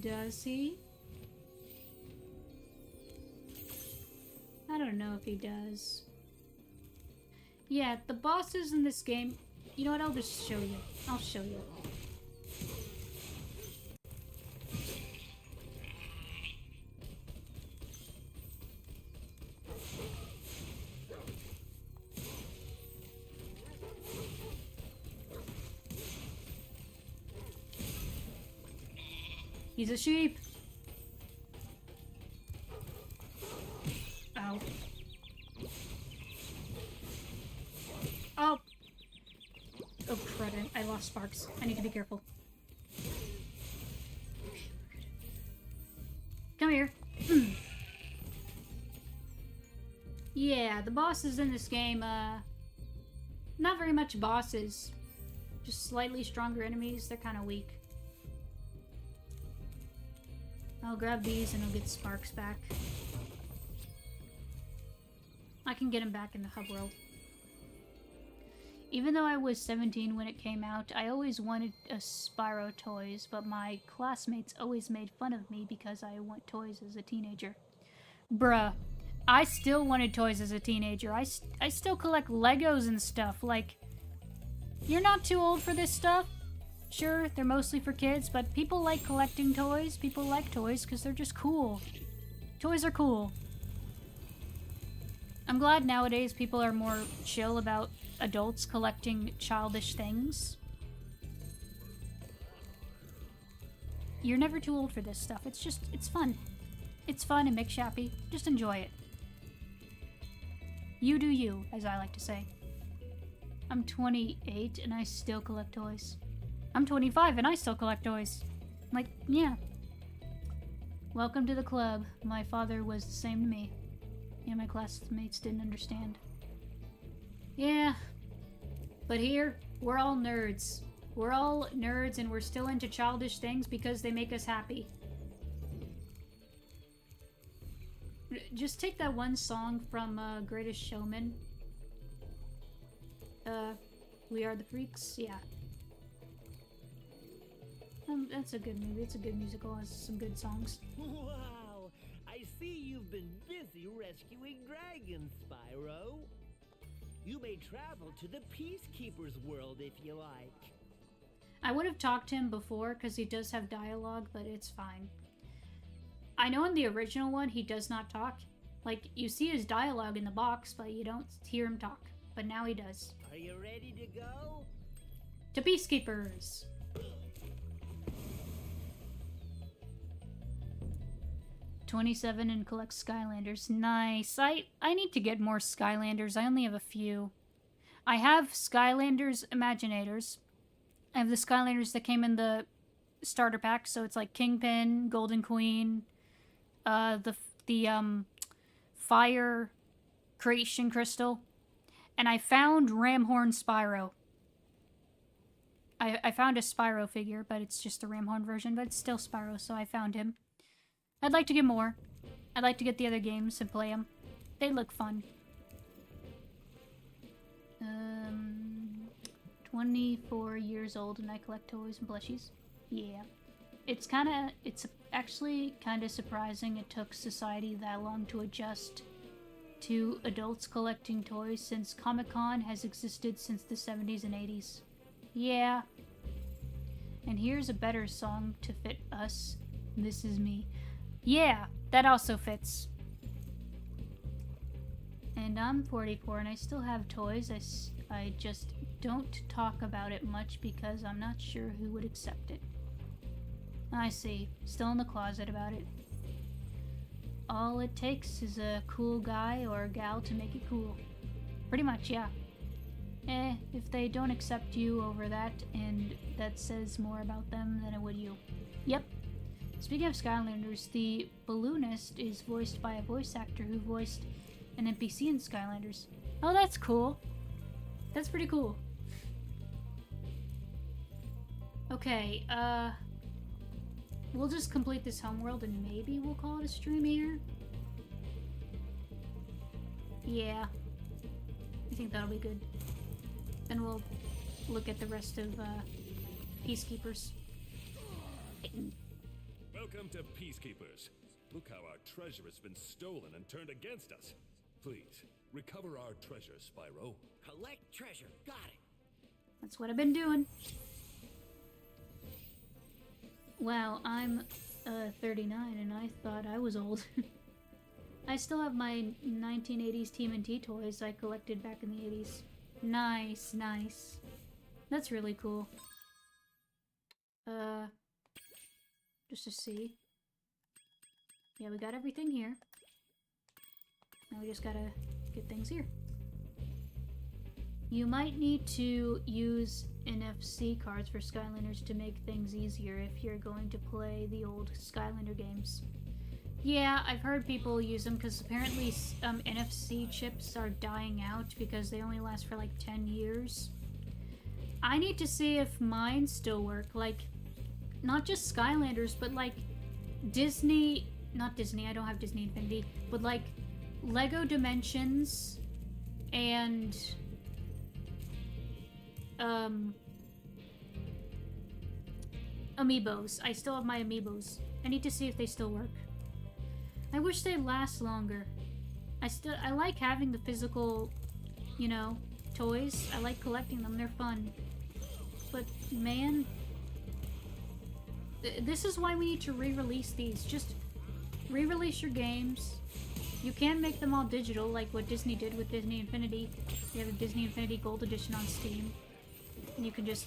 Does he? I don't know if he does. Yeah, the bosses in this game... You know what, I'll just show you. I'll show you. He's a sheep. Ow. Oh. Oh crud, I lost sparks. I need to be careful. Come here. Yeah, the bosses in this game, not very much bosses. Just slightly stronger enemies. They're kind of weak. I'll grab these and I'll get sparks back. I can get him back in the hub world. Even though I was 17 when it came out, I always wanted a Spyro toys, but my classmates always made fun of me because I want toys as a teenager. Bruh, I still wanted toys as a teenager. I still collect Legos and stuff. Like, you're not too old for this stuff. Sure, they're mostly for kids, but people like collecting toys. People like toys because they're just cool. Toys are cool. I'm glad nowadays people are more chill about adults collecting childish things. You're never too old for this stuff. It's fun. It's fun and makes you happy. Just enjoy it. You do you, as I like to say. I'm 28 and I still collect toys. I'm 25 and I still collect toys. Like, yeah. Welcome to the club. My father was the same to me. Yeah, my classmates didn't understand. Yeah. But here, we're all nerds. We're all nerds and we're still into childish things because they make us happy. Just take that one song from Greatest Showman. We Are the Freaks? Yeah. That's a good movie. It's a good musical. It has some good songs. Wow! I see you've been busy rescuing dragons, Spyro. You may travel to the Peacekeeper's world if you like. I would have talked to him before because he does have dialogue, but it's fine. I know in the original one he does not talk. Like, you see his dialogue in the box, but you don't hear him talk. But now he does. Are you ready to go? To Peacekeepers! 27 and collect Skylanders. Nice. I need to get more Skylanders. I only have a few. I have Skylanders Imaginators. I have the Skylanders that came in the starter pack, so it's like Kingpin, Golden Queen, the Fire Creation Crystal, and I found Ramhorn Spyro. I found a Spyro figure, but it's just the Ramhorn version, but it's still Spyro, so I found him. I'd like to get more. I'd like to get the other games and play them. They look fun. 24 years old and I collect toys and plushies. Yeah. It's actually kind of surprising it took society that long to adjust to adults collecting toys since Comic-Con has existed since the 70s and 80s. Yeah. And here's a better song to fit us. This is me. Yeah, that also fits. And I'm 44 and I still have toys. I just don't talk about it much because I'm not sure who would accept it. I see. Still in the closet about it. All it takes is a cool guy or a gal to make it cool. Pretty much, yeah. If they don't accept you over that, and that says more about them than it would you. Yep. Speaking of Skylanders, the balloonist is voiced by a voice actor who voiced an NPC in Skylanders. Oh, that's cool. That's pretty cool. Okay, we'll just complete this homeworld and maybe we'll call it a stream here. Yeah. I think that'll be good. Then we'll look at the rest of, Peacekeepers. Welcome to Peacekeepers. Look how our treasure has been stolen and turned against us. Please, recover our treasure, Spyro. Collect treasure. Got it. That's what I've been doing. Wow, I'm 39 and I thought I was old. I still have my 1980s TMNT toys I collected back in the 80s. Nice, nice. That's really cool. Just to see. Yeah, we got everything here. Now we just gotta get things here. You might need to use NFC cards for Skylanders to make things easier if you're going to play the old Skylander games. Yeah, I've heard people use them because apparently NFC chips are dying out because they only last for like 10 years. I need to see if mine still work. Like, not just Skylanders, but like Disney... Not Disney, I don't have Disney Infinity. But like Lego Dimensions and... Amiibos. I still have my Amiibos. I need to see if they still work. I wish they last longer. I like having the physical, you know, toys. I like collecting them. They're fun. But man, this is why we need to re-release these. Just re-release your games. You can make them all digital, like what Disney did with Disney Infinity. You have a Disney Infinity Gold Edition on Steam. And you can just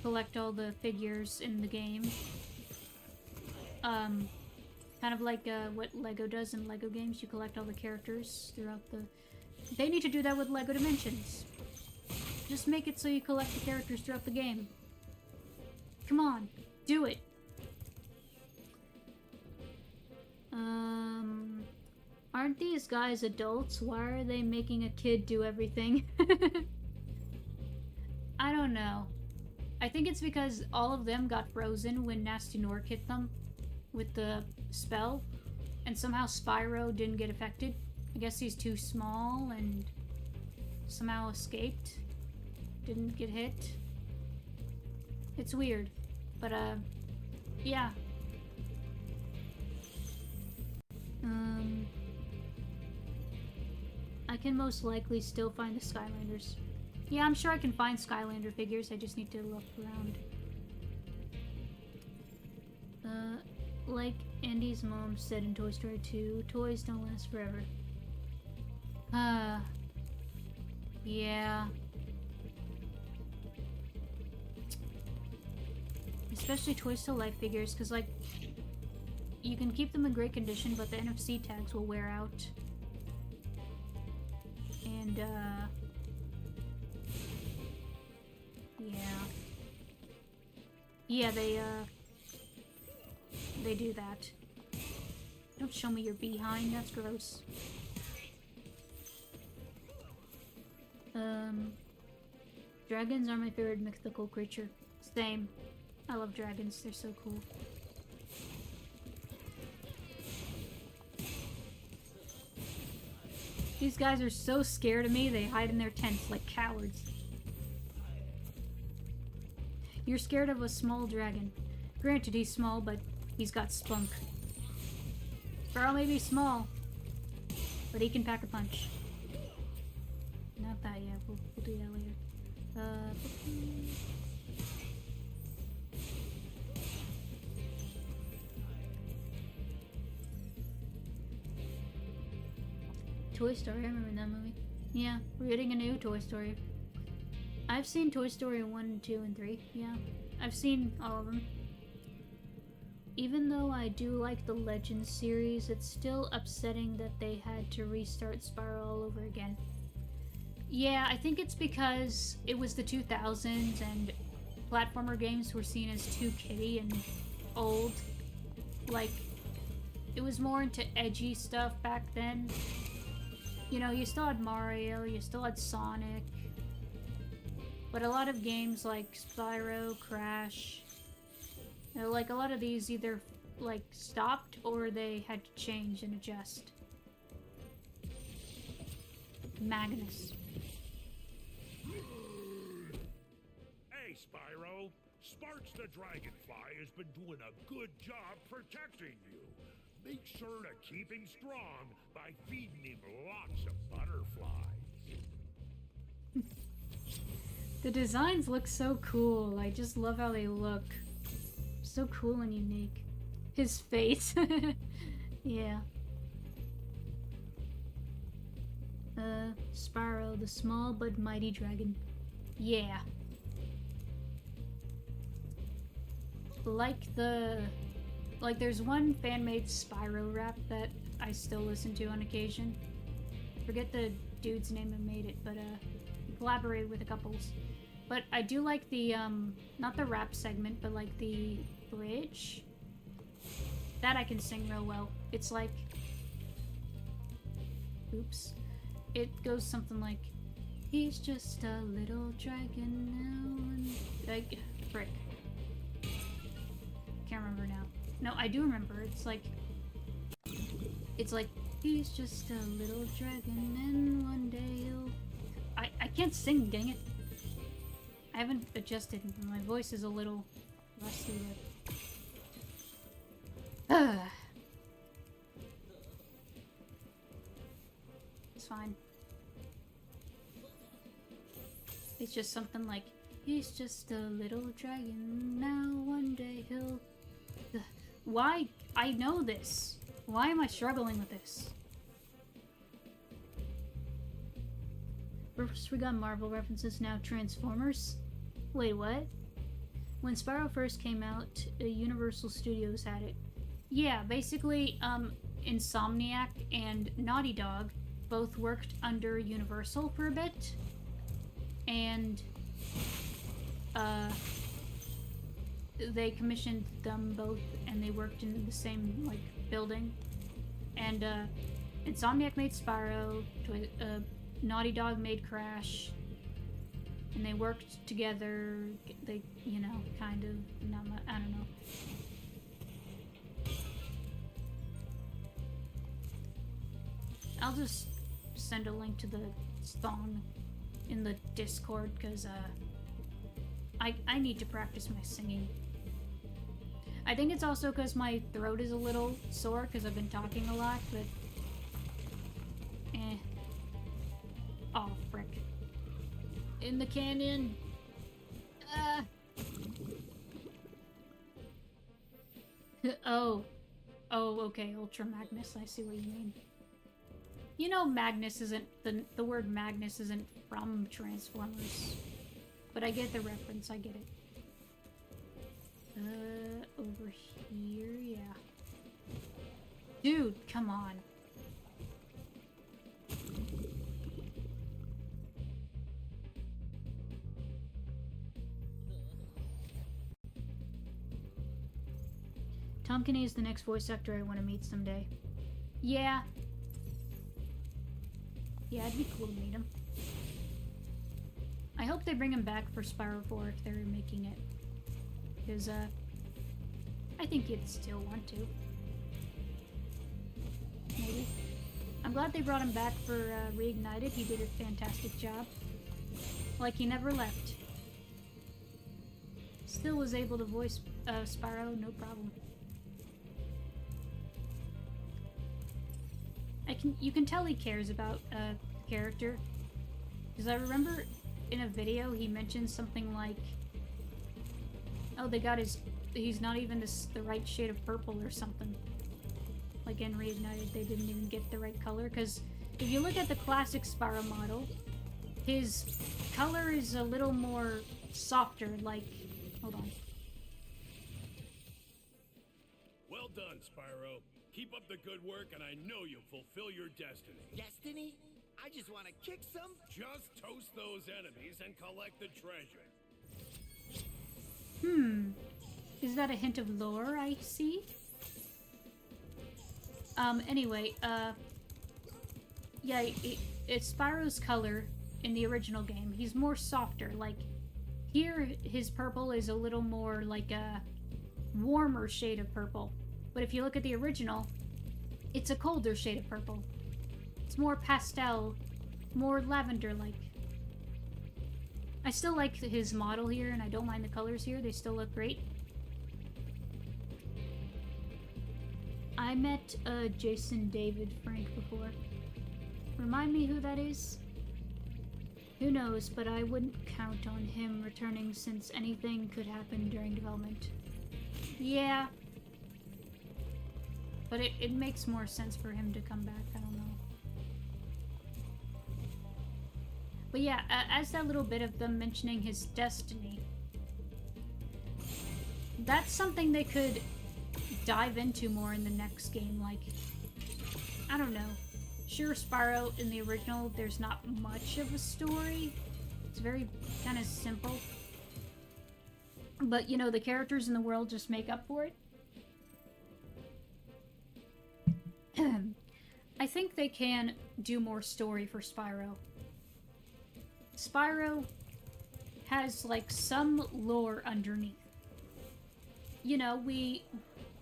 collect all the figures in the game. Kind of like what Lego does in Lego games. You collect all the characters throughout the... They need to do that with Lego Dimensions. Just make it so you collect the characters throughout the game. Come on, do it. Aren't these guys adults? Why are they making a kid do everything? I don't know. I think it's because all of them got frozen when Nasty Nork hit them with the spell, and somehow Spyro didn't get affected. I guess he's too small and somehow escaped. Didn't get hit. It's weird. But, yeah. I can most likely still find the Skylanders. Yeah, I'm sure I can find Skylander figures, I just need to look around. Like Andy's mom said in Toy Story 2, toys don't last forever. Yeah. Especially Toys to Life figures, because, like, you can keep them in great condition, but the NFC tags will wear out. And, yeah. Yeah, they do that. Don't show me your behind, that's gross. Dragons are my favorite mythical creature. Same. I love dragons, they're so cool. These guys are so scared of me, they hide in their tents like cowards. You're scared of a small dragon. Granted, he's small, but he's got spunk. Spyro may be small, but he can pack a punch. Not that yet, we'll do that later. Toy Story, I remember that movie. Yeah, we're getting a new Toy Story. I've seen Toy Story 1, 2, and 3. Yeah, I've seen all of them. Even though I do like the Legends series, it's still upsetting that they had to restart Spyro all over again. Yeah, I think it's because it was the 2000s and platformer games were seen as too kiddie and old. Like, it was more into edgy stuff back then. You know, you still had Mario, you still had Sonic, but a lot of games like Spyro, Crash, you know, like a lot of these either like stopped or they had to change and adjust. Magnus. Hey, Spyro. Sparks the Dragonfly has been doing a good job protecting you. Make sure to keep him strong by feeding him lots of butterflies. The designs look so cool. I just love how they look. So cool and unique. His face. Yeah. Spyro, the small but mighty dragon. Yeah. Like there's one fan-made Spyro rap that I still listen to on occasion. Forget the dude's name who made it, but he collaborated with a couples. But I do like the not the rap segment, but like the bridge. That I can sing real well. It's like, oops. It goes something like, he's just a little dragon now and like frick. Can't remember now. No, I do remember. It's like he's just a little dragon and one day he'll... I can't sing, dang it. I haven't adjusted. My voice is a little rusty, but... It's fine. It's just something like, he's just a little dragon now one day he'll... Why? I know this. Why am I struggling with this? First we got Marvel references, now Transformers. Wait, what? When Spyro first came out, Universal Studios had it. Yeah, basically, Insomniac and Naughty Dog both worked under Universal for a bit. And, they commissioned them both, and they worked in the same, like, building. And, Insomniac made Spyro, Naughty Dog made Crash, and they worked together, they, you know, kind of, I don't know. I'll just send a link to the song in the Discord, because, I need to practice my singing. I think it's also because my throat is a little sore because I've been talking a lot, but... Oh, frick. In the canyon! Oh, okay, Ultra Magnus, I see what you mean. You know Magnus isn't... The word Magnus isn't from Transformers. But I get the reference, I get it. Over here, yeah. Dude, come on. Tom Kenny is the next voice actor I want to meet someday. Yeah. Yeah, it'd be cool to meet him. I hope they bring him back for Spyro 4 if they're making it. Because, I think you'd still want to. Maybe. I'm glad they brought him back for, Reignited. He did a fantastic job. Like, he never left. Still was able to voice, Spyro, no problem. You can tell he cares about, the character. Because I remember in a video he mentioned something like, oh, he's not even the right shade of purple or something. Like in Reignited, they didn't even get the right color, because if you look at the classic Spyro model, his color is a little more softer, like... Hold on. Well done, Spyro. Keep up the good work, and I know you'll fulfill your destiny. Destiny? I just want to kick some. Just toast those enemies and collect the treasure. Is that a hint of lore I see? Anyway, yeah, it's Spyro's color in the original game. He's more softer. Like, here, his purple is a little more like a warmer shade of purple. But if you look at the original, it's a colder shade of purple. It's more pastel, more lavender-like. I still like his model here, and I don't mind the colors here. They still look great. I met Jason David Frank before. Remind me who that is? Who knows, but I wouldn't count on him returning since anything could happen during development. Yeah. But it makes more sense for him to come back, I don't know. But yeah, as that little bit of them mentioning his destiny, that's something they could dive into more in the next game. Like, I don't know. Sure, Spyro in the original, there's not much of a story. It's very kind of simple. But, you know, the characters in the world just make up for it. I think they can do more story for Spyro. Spyro has, like, some lore underneath. You know,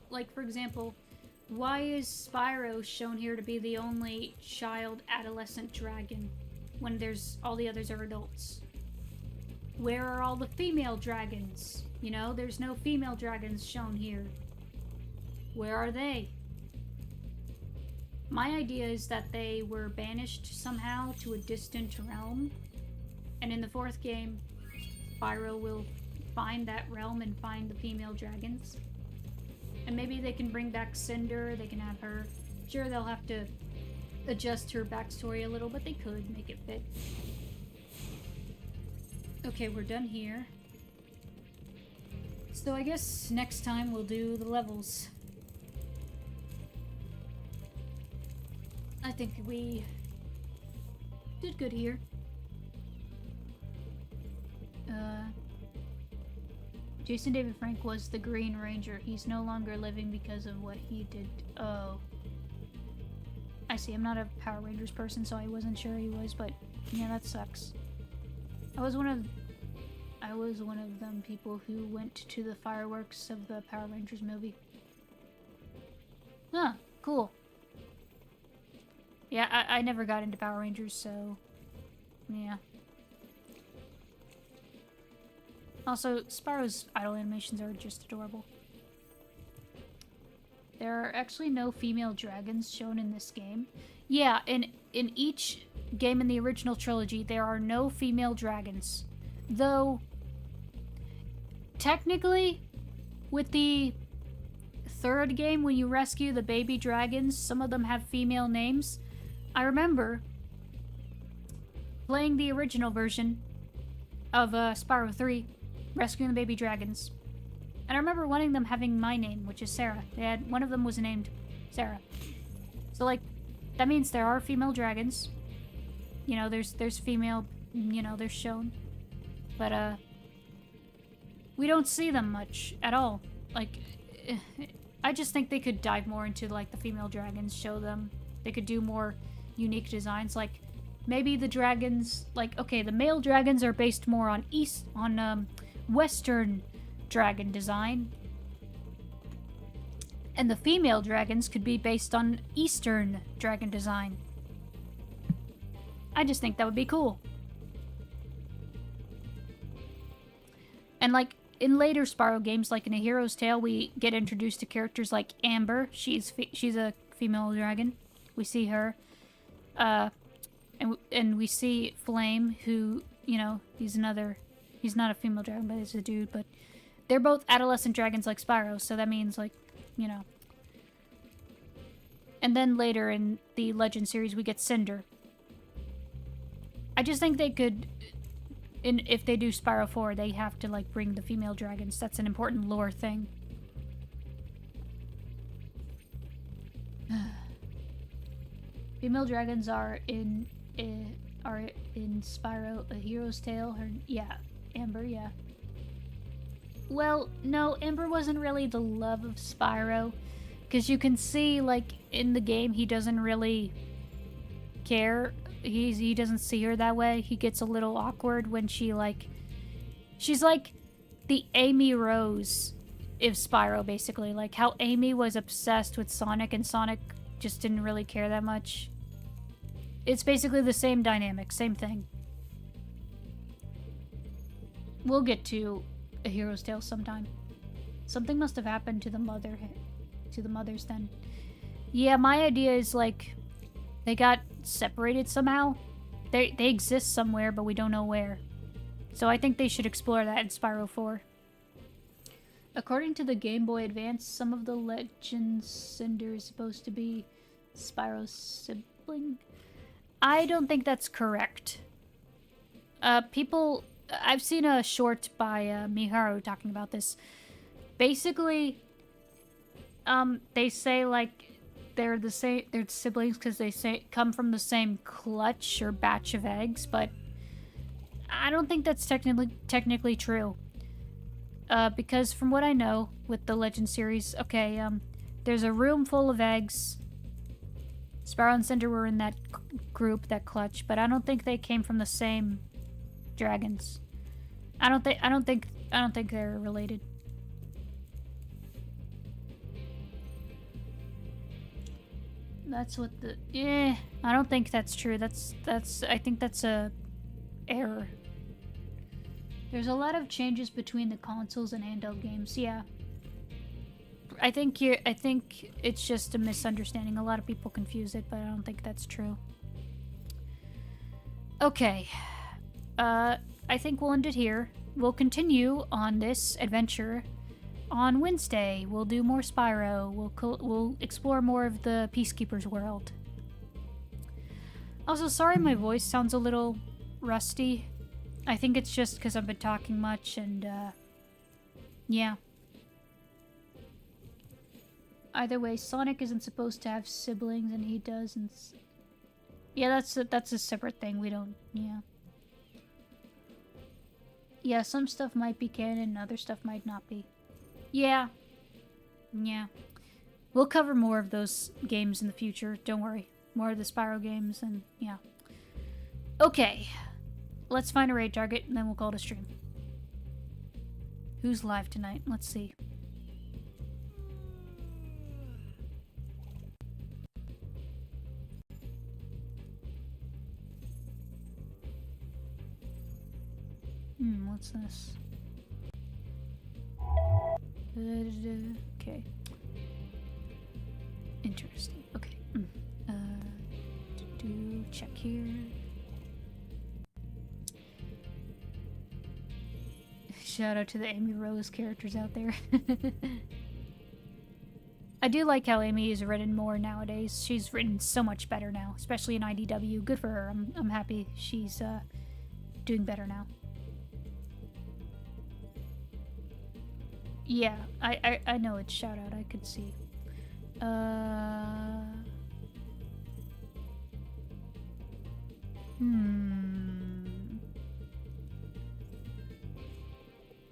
like, for example, why is Spyro shown here to be the only child adolescent dragon when all the others are adults? Where are all the female dragons? You know, there's no female dragons shown here. Where are they? My idea is that they were banished somehow to a distant realm, and in the 4th game, Spyro will find that realm and find the female dragons. And maybe they can bring back Cinder, they can have her. Sure, they'll have to adjust her backstory a little, but they could make it fit. Okay, we're done here. So I guess next time we'll do the levels. I think we did good here. Jason David Frank was the Green Ranger. He's no longer living because of what he did. Oh. I see. I'm not a Power Rangers person, so I wasn't sure he was, but yeah, that sucks. I was one of them people who went to the fireworks of the Power Rangers movie. Huh, cool. Yeah, I never got into Power Rangers, so yeah. Also, Spyro's idle animations are just adorable. There are actually no female dragons shown in this game. Yeah, in each game in the original trilogy, there are no female dragons. Though, technically, with the 3rd game, when you rescue the baby dragons, some of them have female names. I remember playing the original version of Spyro 3, rescuing the baby dragons. And I remember one of them having my name, which is Sarah. One of them was named Sarah. So, like, that means there are female dragons. You know, there's female, you know, they're shown. But, we don't see them much at all. Like, I just think they could dive more into, like, the female dragons, show them. They could do more unique designs, like, maybe the dragons, like, okay, the male dragons are based more on Western dragon design. And the female dragons could be based on Eastern dragon design. I just think that would be cool. And like, in later Spyro games, like in A Hero's Tale, we get introduced to characters like Amber. She's a female dragon. We see her. And we see Flame, who, you know, he's not a female dragon, but he's a dude, but they're both adolescent dragons like Spyro, so that means, like, you know. And then later in the Legend series, we get Cinder. I just think they could, if they do Spyro 4, they have to, like, bring the female dragons. That's an important lore thing. Female dragons are in Spyro A Hero's Tale. Or, yeah, Amber, yeah. Well, no, Amber wasn't really the love of Spyro. Because you can see, like, in the game, he doesn't really care. He doesn't see her that way. He gets a little awkward when she, like... She's like the Amy Rose of Spyro, basically. Like, how Amy was obsessed with Sonic, and Sonic just didn't really care that much. It's basically the same dynamic, same thing. We'll get to A Hero's Tale sometime. Something must have happened to the mothers then. Yeah, my idea is, like, they got separated somehow. They exist somewhere, but we don't know where. So I think they should explore that in Spyro 4. According to the Game Boy Advance, some of the Legend Cinder is supposed to be Spyro's sibling. I don't think that's correct. I've seen a short by Miharu talking about this. Basically, they say, like, they're siblings because they come from the same clutch or batch of eggs, but I don't think that's technically true. Because from what I know with the Legend series, okay, there's a room full of eggs. Spyro and Cinder were in that group, that clutch, but I don't think they came from the same dragons. I don't think they're related. That's what the... Yeah, I don't think that's true. I think that's a error. There's a lot of changes between the consoles and handheld games, yeah. I think it's just a misunderstanding. A lot of people confuse it, but I don't think that's true. Okay. I think we'll end it here. We'll continue on this adventure on Wednesday. We'll do more Spyro. We'll explore more of the Peacekeeper's world. Also, sorry my voice sounds a little rusty. I think it's just because I've been talking much and, yeah. Either way, Sonic isn't supposed to have siblings and he does, and... Yeah, that's a separate thing. We don't... Yeah. Yeah, some stuff might be canon, other stuff might not be. Yeah. Yeah. We'll cover more of those games in the future, don't worry. More of the Spyro games, and yeah. Okay. Let's find a raid target, and then we'll call it a stream. Who's live tonight? Let's see. What's this? Okay. Interesting. Okay. Check here. Shout out to the Amy Rose characters out there. I do like how Amy is written more nowadays. She's written so much better now, especially in IDW. Good for her. I'm happy she's doing better now. Yeah, I know it's shout out. I could see.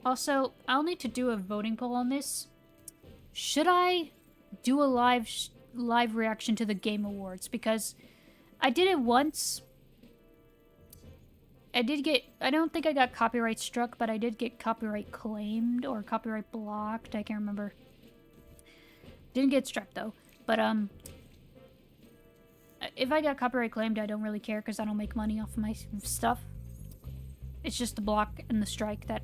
Also, I'll need to do a voting poll on this. Should I do a live reaction to the Game Awards? Because I did it once. I don't think I got copyright struck, but I did get copyright claimed or copyright blocked. I can't remember. Didn't get struck though. But if I got copyright claimed, I don't really care because I don't make money off of my stuff. It's just the block and the strike that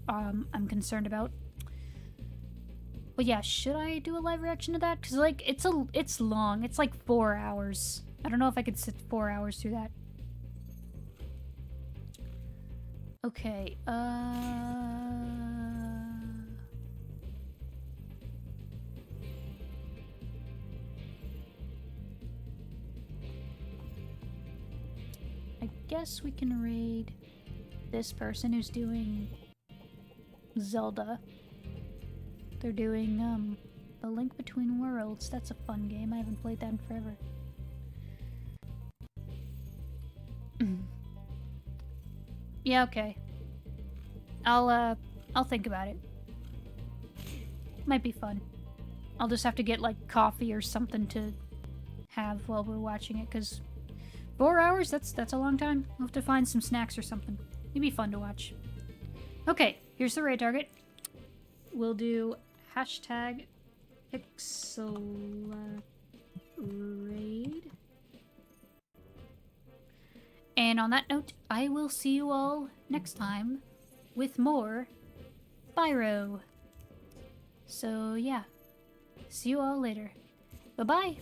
I'm concerned about. But yeah, should I do a live reaction to that? Because like it's long. It's like 4 hours. I don't know if I could sit 4 hours through that. Okay, guess we can raid this person who's doing Zelda. They're doing A Link Between Worlds. That's a fun game. I haven't played that in forever. Yeah, okay. I'll think about it. Might be fun. I'll just have to get like coffee or something to have while we're watching it, because 4 hours, that's a long time. I'll have to find some snacks or something. It'd be fun to watch. Okay, here's the raid target. We'll do hashtag pixel raid. And on that note, I will see you all next time with more Spyro. So yeah, see you all later. Bye-bye!